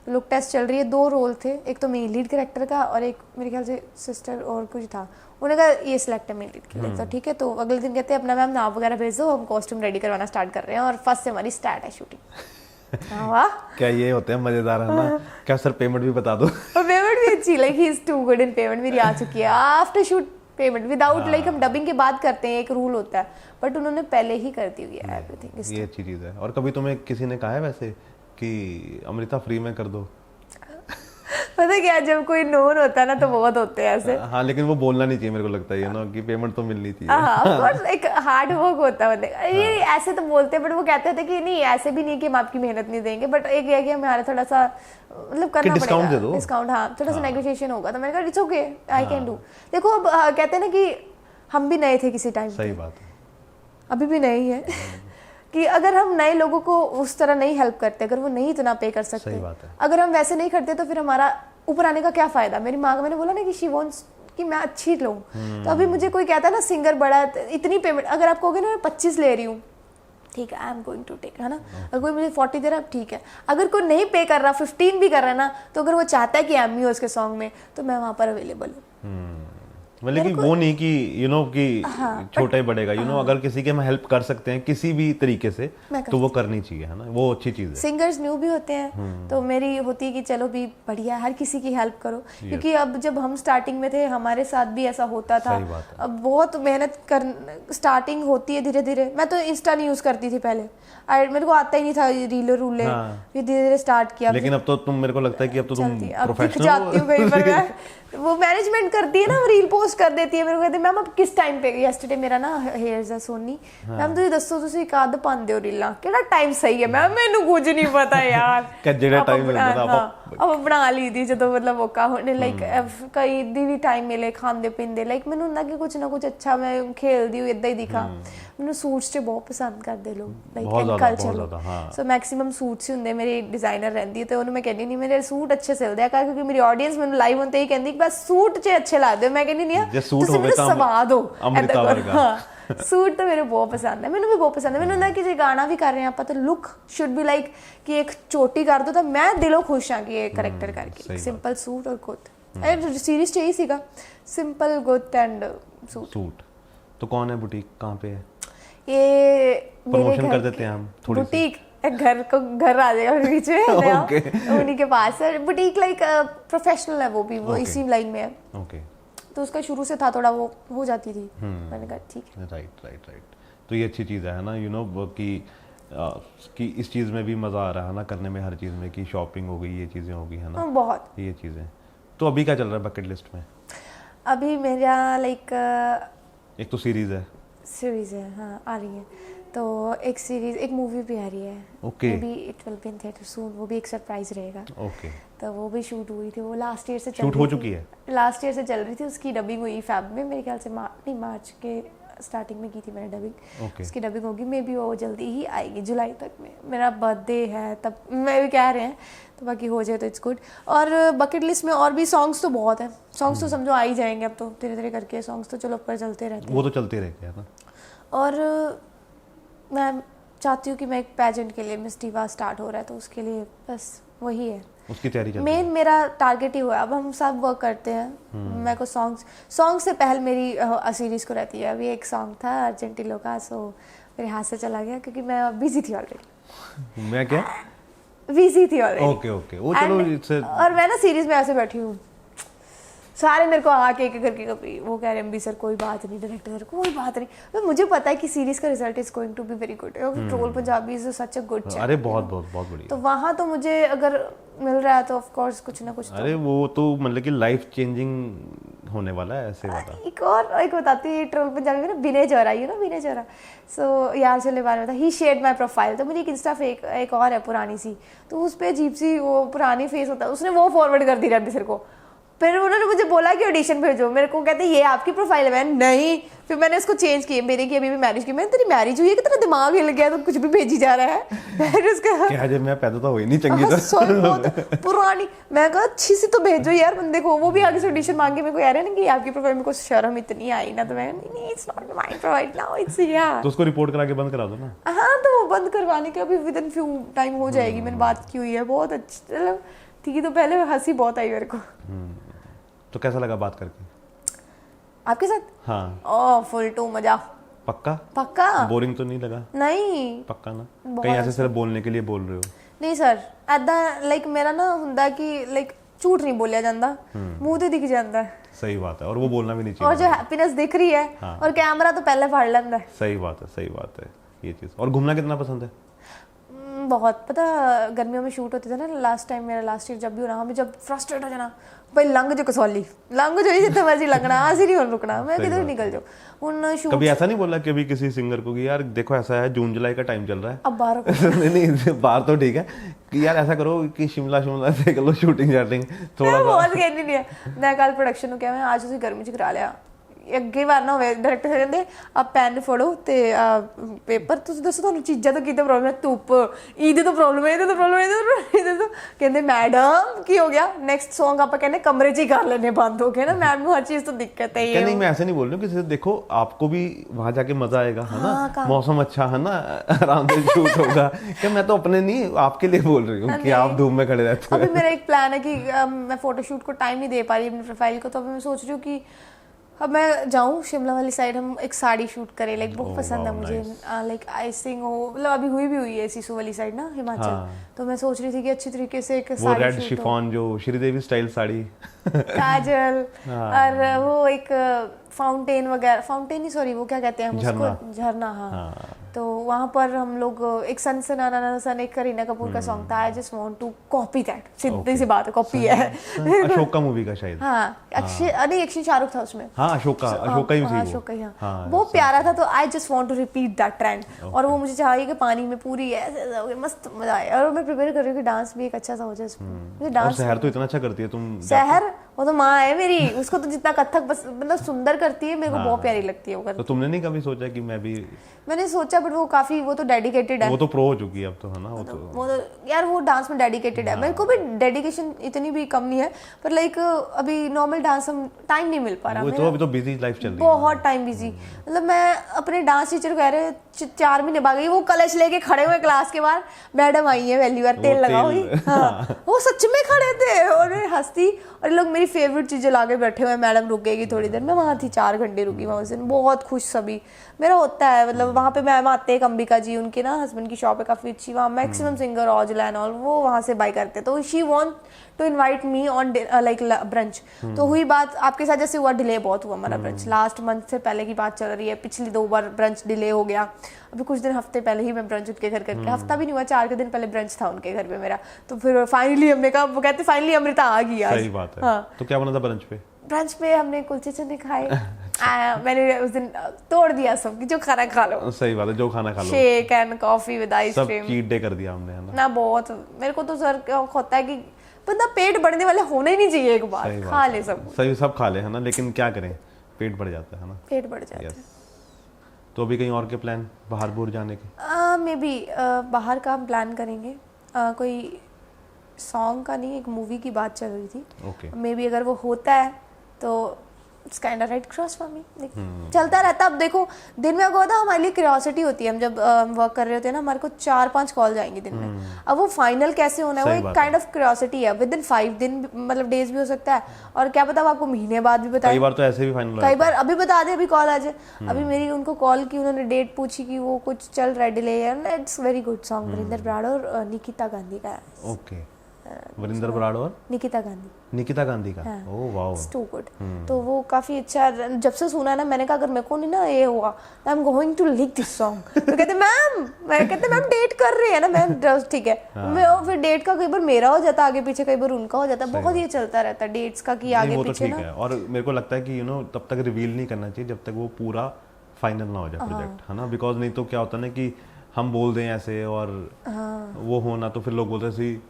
लुक टेस्ट चल रही है, 2 रोल थे, एक तो मेन लीड कैरेक्टर का और एक मेरे ख्याल से सिस्टर और कुछ था। उन्होंने कहा ये सिलेक्ट है मेन लीड के लिए, तो ठीक है। तो अगले दिन कहते हैं अपना मैम नाम वगैरह भेज दो, हम कॉस्ट्यूम रेडी करवाना स्टार्ट कर रहे हैं, और फर्स्ट से हमारी स्टार्ट है शूटिंग। वाह, क्या ये होते हैं मजेदार है ना। क्या सर पेमेंट भी बता दो? और पेमेंट भी अच्छी, like he is too good in payment, मेरी आ चुकी है after shoot payment without, like हम डबिंग के बाद करते हैं, एक रूल होता है, बट उन्होंने पहले ही कर दी हुई है एवरीथिंग। ये अच्छी चीज़ है। और कभी तुम्हें किसी ने कहा है वैसे कि अमृता फ्री में कर दो? पता क्या, जब कोई नोन होता है ना तो बहुत होते हैं ऐसे। हाँ, लेकिन वो बोलना नहीं चाहिए, मेरे को लगता है ना, कि पेमेंट तो मिलनी चाहिए। हाँ, ऑफ कोर्स एक हार्ड वर्क होता है बंदे का। ये ऐसे तो बोलते हैं, बट वो कहते थे कि नहीं ऐसे भी नहीं कि हम आपकी मेहनत नहीं देंगे, बट एक ये कि हमारा थोड़ा सा मतलब करना डिस्काउंट पड़ेगा, दे दो, डिस्काउंट, हाँ थोड़ा सा नेगोशिएशन होगा। तो मैंने कहा it's okay, I can do. देखो अब कहते हैं ना कि हम भी नए थे किसी टाइम, सही बात है, अभी भी नए ही है कि अगर हम नए लोगों को उस तरह नहीं हेल्प करते, अगर वो नहीं इतना पे कर सकते, अगर हम वैसे नहीं करते, तो फिर हमारा ऊपर आने का क्या फायदा। मेरी माँ का, मैंने बोला ना कि शी वांट्स कि मैं अच्छी लूँ, तो अभी मुझे कोई कहता है ना सिंगर बड़ा इतनी पेमेंट, अगर आप कहोगे ना मैं 25 ले रही हूँ, ठीक है, I am going to take, है ना। अगर कोई मुझे 40 दे रहा है, ठीक है। अगर कोई नहीं पे कर रहा, 15 भी कर रहा है ना, तो अगर वो चाहता है कि एम यू उसके सॉन्ग में, तो मैं वहाँ पर अवेलेबल हूँ। मतलब कि वो नहीं कि कि छोटा ही बढ़ेगा, अगर किसी के हम हेल्प कर सकते हैं किसी भी तरीके से, तो वो करनी चाहिए, है ना, वो अच्छी चीज है। सिंगर्स न्यू भी होते हैं, तो मेरी होती है कि चलो भी बढ़िया, हर किसी की हेल्प करो, क्योंकि अब जब हम स्टार्टिंग में थे हमारे साथ भी ऐसा होता था। अब बहुत मेहनत कर स्टार्टिंग होती है धीरे धीरे। मैं तो इंस्टा नहीं यूज करती थी पहले, मेरे को आता ही नहीं था रीलर रूले, फिर धीरे धीरे स्टार्ट किया। लेकिन अब तो तुम, मेरे को लगता है कि अब तो तुम प्रोफेशनल जाती हूँ कहीं पर मैं, वो मैनेजमेंट करती है ना, रील पोस्ट कर देती है, मेरे को कहती है मैम अब किस टाइम पे। यस्टरडे मेरा ना हेयर्स है सोनी, मैम ਤੁਸੀਂ ਦੱਸੋ ਤੁਸੀਂ ਕਦ ਪਾਉਂਦੇ ਹੋ ਰੀਲਾਂ, ਕਿਹੜਾ ਟਾਈਮ ਸਹੀ ਹੈ। ਮੈਮ ਮੈਨੂੰ ਕੁਝ ਨਹੀਂ ਪਤਾ ਯਾਰ, ਜਿਹੜਾ ਟਾਈਮ ਮਿਲਦਾ ਨਾ ਆਪਾਂ ਬਣਾ ਲਈ ਦੀ ਜਦੋਂ ਮਤਲਬ ਮੌਕਾ ਹੋਣੇ, ਲਾਈਕ ਕਈ ਦੀ ਵੀ ਟਾਈਮ ਮਿਲੇ ਖਾਂਦੇ ਪੀਂਦੇ, ਲਾਈਕ ਮੈਨੂੰ ਹੁੰਦਾ ਕਿ ਕੁਝ ਨਾ ਕੁਝ ਅੱਛਾ ਮੈਂ ਖੇਲਦੀ ਹੂੰ ਇਦਾਂ ਹੀ ਦਿਖਾ। ਮੈਨੂੰ ਸੂਟਸ 'ਚ ਬਹੁਤ ਪਸੰਦ ਕਰਦੇ ਲੋਕ, ਲਾਈਕ ਕਲਚਰ, ਸੋ ਮੈਕਸਿਮਮ ਸੂਟਸ ਹੀ ਹੁੰਦੇ। ਮੇਰੀ ਡਿਜ਼ਾਈਨਰ ਰਹਿੰਦੀ ਹੈ, ਤੇ ਉਹਨੂੰ ਮੈਂ ਕਹਿੰਦੀ ਨਹੀਂ ਮੇਰੇ ਸੂਟ ਅੱਛੇ ਸਿਲਦੇ ਆ, ਕਿਉਂਕਿ ਮੇਰੀ ਆਡੀਅנס ਮੈਨੂੰ ਲਾਈਵ ਹੁੰਦੇ ਹੀ ਕਹਿੰਦੀ ਬਸ ਸੂਟ 'ਚ ਅੱਛੇ ਲੱਗਦੇ ਹੋ। ਮੈਂ ਕਹਿੰਦੀ ਨਹੀਂ ਆ ਤੁਸੀਂ ਮੈਨੂੰ ਸਵਾ ਦਿਓ, ਅਮ੍ਰਿਤਾ ਵਰਗਾ। सूट तो मेरे बहुत पसंद है, मैंने भी बहुत पसंद है। मैंने ਹੁੰਦਾ ਕਿ ਜੇ ਗਾਣਾ ਵੀ ਕਰ ਰਹੇ ਆਪਾਂ ਤਾਂ ਲੁੱਕ ਸ਼ੁੱਡ ਬੀ ਲਾਈਕ ਕਿ ਇੱਕ ਚੋਟੀ ਕਰ ਦੋ ਤਾਂ ਮੈਂ ਦਿਲੋਂ ਖੁਸ਼ ਹਾਂ ਕਿ ਇਹ ਕਰੈਕਟਰ ਕਰਕੇ। ਸਿੰਪਲ ਸੂਟ और गुत, सीरीज चाहिए सीगा सिंपल गुत एंड सूट। तो कौन है बुटीक, कहाँ पे है? ये प्रमोशन कर देते हैं हम थोड़ी बुटीक, घर को घर आ जाएगा मेरे बीच में उन्हीं के पास है बुटीक, लाइक प्रोफेशनल है वो भी, वो इसी लाइन में है। ओके, तो उसका शुरू से था थोड़ा वो हो जाती थी, मैंने कहा ठीक है। राइट। तो ये अच्छी चीज़ है ना, कि इस चीज़ में भी मज़ा आ रहा है ना करने में, हर चीज़ में, कि शॉपिंग हो गई, ये चीज़ें हो गई, है ना, बहुत ये चीज़ें। तो अभी क्या चल रहा है बकेट लिस्ट में? अभी मेरा लाइक एक तो सीरीज है हाँ, आ रही है, तो एक सीरीज, एक मूवी भी आ रही है। Okay, maybe it will be in theatre soon, वो भी एक सरप्राइज रहेगा। ओके, तो वो भी शूट हुई थी, वो लास्ट ईयर से शूट हो चुकी है, लास्ट ईयर से चल रही थी। उसकी डबिंग हुई फेब में, मेरे ख्याल से मार्च के स्टार्टिंग में की थी मैंने डबिंग। उसकी डबिंग होगी, मे बी वो जल्दी ही आएगी जुलाई तक में। मेरा बर्थडे है तब, मैं भी कह रहे हैं, तो बाकी हो जाए तो इट्स गुड। और बकेट लिस्ट में और भी सॉन्ग्स तो बहुत है, सॉन्ग्स तो समझो आ ही जाएंगे अब तो, धीरे धीरे करके सॉन्ग्स तो चलो ऊपर चलते रहते हैं, वो तो चलते रहते हैं ना। और मैं चाहती हूँ कि मैं एक पेजेंट के लिए, मिस डिवा स्टार्ट हो रहा है, तो उसके लिए बस वही है, उसकी तैयारी चल मेन मेरा टारगेट ही हुआ। अब हम सब वर्क करते हैं, मेरे को सॉन्ग से पहले मेरी सीरीज को रहती है। अभी एक सॉन्ग था अर्जेंटिलो का, सो मेरे हाथ से चला गया क्योंकि मैं बिजी थी ऑलरेडी। मैं क्या बिजी थी ऑलरेडी। ओके ओके, वो चलो। और मैं ना सीरीज में ऐसे बैठी हूँ, सारे मेरे को आके एक करके कभी वो कह रहे हैं, सर कोई बात नहीं, डायरेक्टर कोई बात नहीं। तो मुझे पता है कि सीरीज का result is going to be very good. Troll Punjabi is such a good channel. अरे बहुत बहुत बहुत बढ़िया। तो वहाँ तो मुझे अगर मिल रहा है तो ऑफ कोर्स कुछ ना कुछ तो। अरे वो तो मतलब कि लाइफ चेंजिंग होने वाला है, ऐसे वाला। एक बताती है ट्रोल पंजाबी में ना, विनय जोरा, यू नो विनय जोरा। सो यार चले बारे में था, ही शेयर्ड माय प्रोफाइल। तो मेरी एक इंस्टा फेक एक और है पुरानी सी, तो उस पर अजीब सी वो पुरानी फेस होता है, उसने वो फॉरवर्ड कर दी रैबी सर को। फिर उन्होंने मुझे बोला कि ऑडिशन भेजो, मेरे को कहते ये आपकी प्रोफाइल है। मैं नहीं, फिर मैंने इसको चेंज किया, मेरे की अभी भी मैरिज की। मैंने तेरी मैरिज हुई है कि तेरा दिमाग हिल गया तो कुछ भी भेजी जा रहा है। फिर उसका क्या जब मैं पैदा तो हुई नहीं चंगी तरह पुरानी, मैं कहा अच्छी सी तो भेजो यार बंदे को। वो भी आगे से ऑडिशन मांगे, मेरे को यार है ना कि आपकी प्रोफाइल में कुछ शर्म इतनी आई ना, तो मैं नहीं, it's not my profile now, it's यार। तो उसको रिपोर्ट करा के बंद करा दो ना। हाँ, तो वो बंद करवाने के अभी विद इन फ्यू टाइम हो जाएगी। मैंने बात की हुई है, बहुत अच्छी, चलो ठीक है। तो पहले हंसी बहुत आई मेरे को। तो कैसा लगा बात करके आपके साथ? हाँ, ओह फुल टू मजा। पक्का बोरिंग तो नहीं लगा? नहीं पक्का ना? कहीं ऐसे सिर्फ बोलने के लिए बोल रहे हो? नहीं सर, ऐदा लाइक मेरा ना हुंदा कि लाइक झूठ नहीं बोलिया जाता, मुंह तो दिख जाता है। सही बात है, और वो बोलना भी नहीं चाहिए। और जो हैप्पीनेस दिख रही है, हाँ। और कैमरा तो पहले फाड़ लेता है। सही बात है ये चीज। और घूमना कितना पसंद है? बहुत। पता गर्मियों में शूट होते थे ना, लास्ट टाइम मेरा लास्ट ईयर जब भी हो रहा, हमें जब फ्रस्ट्रेट हो जाना, भाई लंग जो कसौली लंग जो जितने मर्जी लगना, आज ही नहीं रुकना, मैं किधर निकल जाऊँ उन शूट। कभी ऐसा नहीं बोला कभी किसी सिंगर को कि यार देखो ऐसा है, जून जुलाई का टाइम चल रहा है, अब बाहर नहीं बाहर तो ठीक है कि यार ऐसा करो कि शिमला देख लो, शूटिंग थोड़ा सा बहुत कहनी नहीं है। मैं कल प्रोडक्शन क्या मैं आज उसी गर्मी च करा लिया। ਅੱਗੇ ਵਾਰ ਨਾ ਹੋਵੇ ਡਾਇਰੈਕਟਰ ਕਹਿੰਦੇ ਆ ਪੈਨ ਫੜੋ ਤੇ ਪੇਪਰ, ਤੁਸੀਂ ਦੱਸੋ ਤੁਹਾਨੂੰ ਚੀਜ਼ਾਂ ਤੋਂ ਕਿਤੇ ਪ੍ਰੋਬਲਮ ਹੈ? ਧੁੱਪ, ਇਹਦੇ ਤੋਂ ਪ੍ਰੋਬਲਮ ਹੈ, ਇਹਦੇ ਤੋਂ ਪ੍ਰੋਬਲਮ ਹੈ, ਇਹਦੇ ਤੋਂ ਕਹਿੰਦੇ मैडम ਕੀ हो गया, नेक्स्ट सॉन्ग ਆਪਾਂ ਕਹਿੰਦੇ कमरे च ही कर लेने बंद हो गए ना, मैम को हर चीज तो दिक्कत है। नहीं, मैं ऐसे नहीं बोल रही हूँ कि देखो आपको भी वहाँ जाके मजा आएगा, है ना, मौसम अच्छा है ना, आराम से शूट होगा। क्या मैं तो अपने नहीं, आपके लिए बोल रही हूँ कि आप धूप में खड़े रहते हो। अभी मेरा एक प्लान है कि मैं फोटोशूट को टाइम नहीं दे पा रही अपनी प्रोफाइल को, तो अभी मैं सोच रही हूँ कि अब मैं जाऊँ शिमला वाली साइड, हम एक साड़ी शूट करें। लाइक बहुत पसंद है मुझे, लाइक आइसिंग हो, मतलब अभी हुई भी है सिसु वाली साइड ना, हिमाचल। तो मैं सोच रही थी कि अच्छी तरीके से एक वो रेड शिफॉन जो श्रीदेवी स्टाइल साड़ी, काजल, और वो एक फाउंटेन वगैरह, फाउंटेन ही सॉरी वो क्या कहते हैं उसको, झरना। हाँ, तो वहाँ पर हम लोग एक सन एक करीना कपूर का सॉन्ग था, I just want to copy that. सीधी सी बात है, कॉपी है। अशोक का मूवी का शायद। हाँ, अक्षय शाहरुख था उसमें। हाँ, अशोक ही हाँ, वो प्यारा था। तो I just want to repeat that trend. और वो मुझे चाहिए कि पानी में पूरी ऐसे मस्त मजा आए। और मैं प्रिपेयर कर रही हूँ कि डांस भी एक अच्छा सा हो जाए इसमें। मुझे डांस, शहर तो इतना अच्छा करती है तुम। शहर वो तो माँ है मेरी, उसको तो जितना कथक मतलब सुंदर करती है, मेरे को बहुत प्यारी लगती है वो। तो तुमने नहीं कभी सोचा कि मैं भी? मैंने सोचा, बट वो काफी, वो तो डेडिकेटेड है, वो तो प्रो हो चुकी है अब तो, है ना। वो तो यार वो डांस में डेडिकेटेड है। मेरे को भी डेडिकेशन इतनी भी कम नहीं है, पर लाइक अभी नॉर्मल डांस हम टाइम नहीं मिल पा रहा। तो अभी तो बिजी लाइफ चल रही है, बहुत टाइम बिजी। मतलब मैं अपने डांस टीचर कह रहे 4 महीने बाद गई, वो कलश लेके खड़े हुए क्लास के बाहर, मैडम आई है पहली बार, तेल लगा हुई। हाँ, वो सच में खड़े थे और हंसती, और लोग मेरी फेवरेट चीजें लाके बैठे हुए, मैडम रुकेगी थोड़ी देर। मैं वहाँ थी 4 घंटे रुकी वहाँ से, बहुत खुश सभी। मेरा होता है, मतलब वहाँ पे मैम आते हैं अंबिका जी, उनके ना हस्बैंड की शॉप है काफ़ी अच्छी, वहाँ maximum singer Aujla and all वो वहाँ से बाय करते हैं, तो she want to invite me on like brunch. तो हुई बात आपके साथ जैसे हुआ, डिले बहुत हुआ हमारा ब्रंच, लास्ट मंथ से पहले की बात चल रही है, पिछली 2 बार ब्रंच डिले हो गया। अभी कुछ दिन हफ्ते पहले ही मैं ब्रंच उनके घर करके, हफ्ता भी नहीं हुआ, 4 के दिन पहले ब्रंच था उनके घर पे मेरा, तो फिर फाइनली हमने कहा, वो कहते फाइनली अमृता आ गई आज। सही बात है। हाँ। तो क्या बना था ब्रंच पे? ब्रंच पे हमने कुलचे चने खाए। मैंने उस दिन तोड़ दिया सब कि जो खाना खा लो। सही बात है, जो खाना खा लो। Shake and coffee with ice cream, सब चीट डे कर दिया हमने, है ना? ना बहुत, मेरे को तो सर होता है कि बंदा पेट बढ़ने वाले होना ही नहीं चाहिए, एक बार खा ले सब। सही, सब खा ले, है ना, लेकिन क्या करें, पेट बढ़ जाता है ना, पेट बढ़ जाता है। तो अभी कहीं और के प्लान बाहर बूर जाने के? मे बी बाहर का हम प्लान करेंगे, कोई सॉन्ग का नहीं, एक मूवी की बात चल रही थी। मे बी अगर वो होता है तो it's kind of right cross for me. चलता रहता, अब देखो दिन में होता है, हमारे लिए क्यूरियोसिटी होती है, हम जब वर्क कर रहे होते हैं ना, हमारे को 4-5 कॉल जाएंगे दिन में, अब वो फाइनल कैसे होना है वो एक काइंड ऑफ क्यूरियोसिटी है। विद इन 5 दिन मतलब डेज भी हो सकता है, और क्या पता आपको महीने बाद भी बताए, कई बार तो ऐसे भी फाइनल, कई बार अभी बता दे, अभी कॉल आ जाए। अभी मेरी उनको कॉल की, उन्होंने डेट पूछी कि वो कुछ चल रहा है delay, it's very good song, Varinder Brar और निकिता गांधी का है। ओके, वरिंदर बराड़ और निकिता गांधी का। Oh wow, it's too good. तो वो काफी अच्छा, जब से सुना ना मैंने कहा अगर मेरे को नहीं ना ये हुआ तो I am going to leak this song. तो कहते मैम डेट कर रहे हैं ना मैम, ठीक है। मैं फिर डेट का कई बार मेरा हो जाता आगे पीछे, कई बार उनका हो जाता, बहुत ये चलता रहता है डेट्स का कि आगे पीछे ना। और मेरे को लगता है कि तब तक रिवील नहीं करना चाहिए जब तक वो पूरा फाइनल ना हो जाए प्रोजेक्ट, है ना, बिकॉज नहीं तो क्या होता है ना कि हम बोल दें ऐसे और वो होना, तो फिर लोग बोलते हैं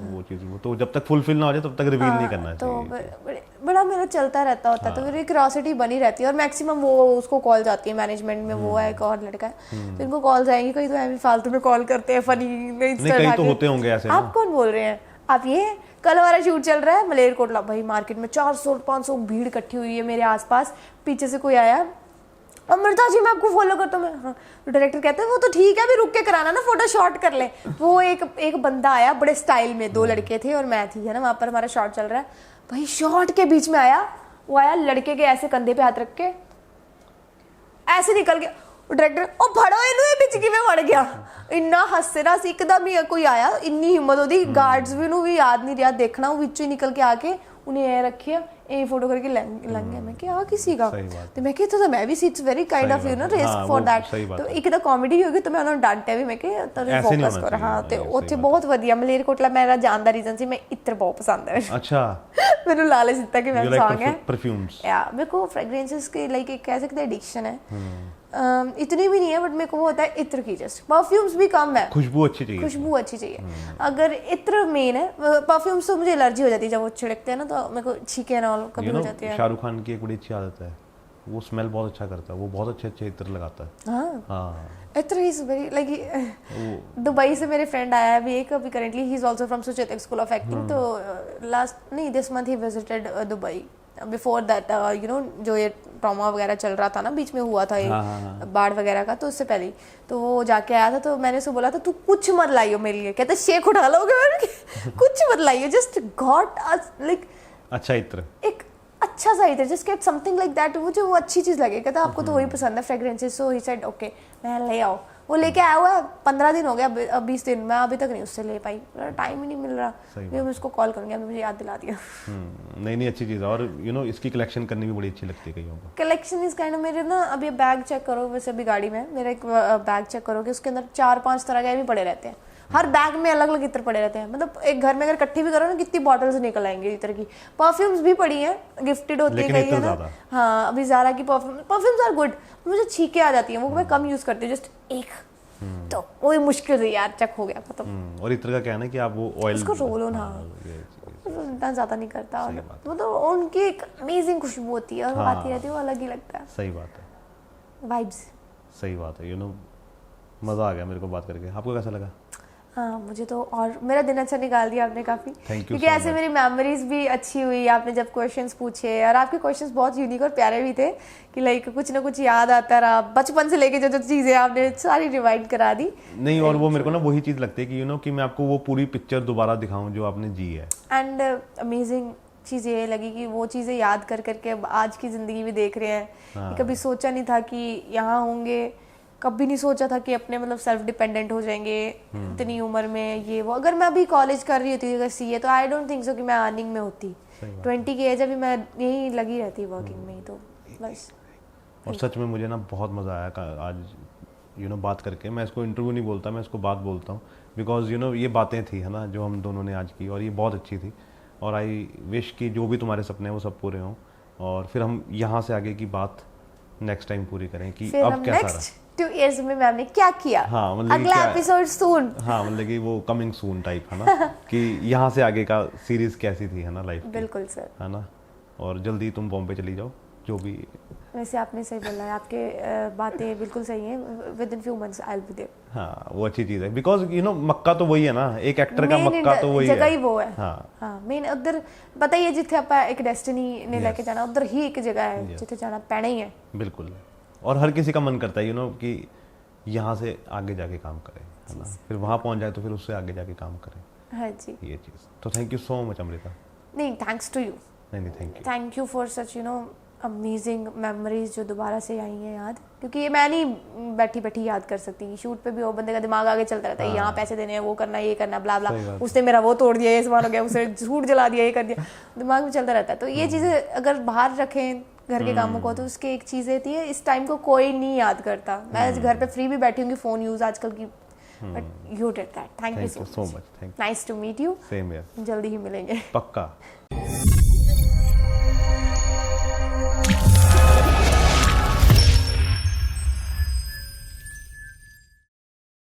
वो चीज, वो तो जब तक फुलफिल ना हो जाए तब तक रिवील नहीं करना चाहिए। तो बड़ा मेरा चलता रहता होता है, तो फिर क्यूरियोसिटी बनी रहती है, और मैक्सिमम वो उसको कॉल जाती है मैनेजमेंट में, वो है एक और लड़का है, तो इनको कॉल जाएंगी, कहीं तो ऐसे फालतू में कॉल करते हैं, फनी नहीं कहीं तो होते होंगे ऐसे। आप कौन बोल रहे हैं, आप ये कल हमारा शूट चल रहा है मलेरकोटला, भाई मार्केट में 400-500 भीड़ इकट्ठी हुई है मेरे आसपास, पीछे से कोई आया, अमृता जी मैं आपको फॉलो करता हूँ। हाँ, तो डायरेक्टर कहते हैं वो तो ठीक है, अभी रुक के कराना ना, फोटो शॉट कर ले। वो एक बंदा आया बड़े स्टाइल में, 2 लड़के थे और मैं थी, है ना, वहाँ पर हमारा शॉट चल रहा है, भाई शॉट के बीच में आया, वो आया लड़के के ऐसे कंधे पे हाथ रख के ऐसे निकल गया, डायरेक्टर ओ फड़ो इनू बिचकी में वड़ गया, इन्ना हंसे ना, एकदम ही कोई आया, इन्नी हिम्मत होती, गार्ड्स भी भी याद नहीं रहा देखना, वो बिचों निकल के आके उन्हें ये रखिए, ये फोटो करके लंग गया। मैं क्या किसी का, तो मैं कहता तो मैं भी it's very kind of risk for that, तो एक तो कॉमेडी होगी, तो मैं उन्होंने डांटा भी, मैं कि तू फोकस कर। हाँ, तो ਉੱਥੇ ਬਹੁਤ ਵਧੀਆ ਮਲੇਰਕੋਟਲਾ ਮੇਰਾ ਜਾਣ ਦਾ ਰੀਜ਼ਨ ਸੀ, ਮੈਂ ਇਤਰ ਬਹੁਤ ਪਸੰਦ ਹੈ। अच्छा, ਮੈਨੂੰ ਲਾਲਚ ਦਿੱਤਾ कि मैं सॉन्ग है परफ्यूम्स, या मेरे को फ्रेग्रेंसेस के लाइक एक कह सकते हैं एडिक्शन है, इतनी भी नहीं है, बट मेरे को वो होता है इत्र की, जस्ट परफ्यूम्स भी कम है, खुशबू अच्छी चाहिए। अगर इत्र मेन है, परफ्यूम्स तो मुझे एलर्जी हो जाती है जब वो छिड़कते हैं ना, तो मेरे को छींके ना कभी हो जाती है। शाहरुख खान की एक बड़ी अच्छी आदत है, वो स्मेल बहुत अच्छा करता है, वो बहुत अच्छे इत्र लगाता है। हाँ, इत्र इज वेरी लाइक, दुबई से मेरे फ्रेंड आया है अभी एक, अभी currently he is also from Suchetak school of acting, तो लास्ट नहीं this month he visited Dubai, before that जो ये ट्रॉमा वगैरह चल रहा था ना, बीच में हुआ था ये बाढ़ वगैरह का, तो उससे पहले तो वो जाके आया था, तो मैंने उसको बोला था तू कुछ मत लाइयो मेरे लिए, कहता शेक उठा लोगे कुछ मत लाइयो, जस्ट गॉट लाइक अच्छा इत्र, एक अच्छा सा इत्र, just get something like that, मुझे वो अच्छी चीज लगे, कहता आपको तो वही पसंद है fragrances, so he said okay मैं ले आओ, वो लेके आया हुआ है, 15 दिन हो गया, 20 दिन, मैं अभी तक नहीं उससे ले पाई, टाइम ही नहीं मिल रहा, मैं उसको कॉल करूंगी, मुझे याद दिला दिया। नहीं अच्छी चीज़ है, और इसकी कलेक्शन करनी भी बड़ी अच्छी लगती है कईयों को। कलेक्शन इज काइंड ऑफ, मेरे ना अभी बैग चेक करो, वैसे अभी गाड़ी में मेरा एक बैग चेक करोगे, उसके अंदर 4-5 तरह के भी पड़े रहते हैं, हर बैग में अलग अलग इत्र पड़े रहते हैं, मतलब एक घर में अगर इकट्ठी भी करो ना, कितनी बॉटल्स निकल आएंगे इत्र की। परफ्यूम्स भी पड़ी हैं, गिफ्टेड होती है ना, हाँ, अभी ज़ारा की परफ्यूम्स आर गुड, मुझे छींके आ जाती हैं, वो मैं कम यूज करती हूँ, जस्ट एक, तो वही मुश्किल है यार, चक हो गया खत्म। और इत्र का क्या है ना कि आप वो ऑयल उसको रोल ऑन, हाँ इतना ज़्यादा नहीं करता, मतलब उनकी एक अमेजिंग खुशबू होती है, और आती रहती है, वो अलग ही लगता है। सही बात है, वाइब्स, सही बात है, मज़ा आ गया मेरे को बात करके। आपको कैसा लगा? हाँ, मुझे तो, और मेरा दिन अच्छा निकाल दिया आपने काफ़ी, क्योंकि ऐसे मेरी मेमोरीज भी अच्छी हुई, आपने जब क्वेश्चंस पूछे, और आपके क्वेश्चंस बहुत यूनिक और प्यारे भी थे, कि लाइक कुछ ना कुछ याद आता रहा, बचपन से लेके जो चीज़ें आपने सारी रिवाइंड करा दी। नहीं, और वो मेरे को ना वही चीज़ लगती है कि कि मैं आपको वो पूरी पिक्चर दोबारा दिखाऊं जो आपने जी है। एंड अमेजिंग चीज़ ये लगी कि वो चीज़ें याद कर करके अब आज की ज़िंदगी भी देख रहे हैं कि कभी सोचा नहीं था कि यहाँ होंगे, कभी नहीं सोचा था कि अपने मतलब सेल्फ डिपेंडेंट हो जाएंगे इतनी उम्र में। ये वो अगर मैं अभी कॉलेज कर रही होती अगर सीए तो आई डोंट थिंक सो कि मैं अर्निंग में होती। 20 की एज अभी मैं यहीं लगी रहती वर्किंग में ही, तो बस। और सच में मुझे ना बहुत मज़ा आया आज बात करके। मैं इसको इंटरव्यू नहीं बोलता, मैं इसको बात बोलता हूँ, बिकॉज ये बातें थी है ना जो हम दोनों ने आज की, और ये बहुत अच्छी थी। और आई विश कि जो भी तुम्हारे सपने हैं वो सब पूरे हों, और फिर हम यहाँ से आगे की बात नेक्स्ट टाइम पूरी करें कि अब कैसा रहा। 2 इयर्स में मैंने क्या किया, हाँ मतलब अगला एपिसोड सून। हाँ मतलब कि वो कमिंग सून टाइप है ना कि यहाँ से आगे का सीरीज कैसी थी है ना लाइफ। बिल्कुल सर, है ना। और जल्दी तुम बॉम्बे चली जाओ, जो भी। वैसे आपने सही बोला है, आपके बातें बिल्कुल सही हैं। Within few months I will be there. हाँ वो अच्छी चीज़ है, बिकॉज मक्का तो वही है ना, एक एक्टर का मक्का तो वही जगह है। ही वो है। हाँ मेन उधर पता ही है जिथे आप एक डेस्टिनी ने लेके जाना, उधर ही एक जगह है जिथे जाना पैना ही है। बिल्कुल। और हर किसी का मन करता है कि यहाँ से आगे जाके काम करें, है ना, फिर वहाँ पहुँच जाए तो फिर उससे आगे जाके काम करें। हाँ जी, ये चीज़ तो thank you so much Amrita. नहीं, थैंक्स टू यू। नहीं thank you. Thank you for such amazing memories जो दोबारा से आई हैं याद, क्योंकि ये मैं नहीं बैठी बैठी याद कर सकती। शूट पे भी वो बंदे का दिमाग आगे चलता रहता है, यहाँ पैसे देने हैं, वो करना, ये करना, ब्ला ब्ला, उसने मेरा वो तोड़ दिया, ये सामान हो गया, उसने झूठ जला दिया, ये कर दिया, दिमाग में चलता रहता है। तो ये चीज़ें अगर बाहर रखें घर के कामों को, तो उसके एक चीज़ थी, इस टाइम को कोई नहीं याद करता। मैं घर पे फ्री भी बैठी हूँ, फ़ोन यूज़ आजकल की, but you did that. Thank you so much. Thank nice to meet you. Same here. जल्दी ही मिलेंगे पक्का।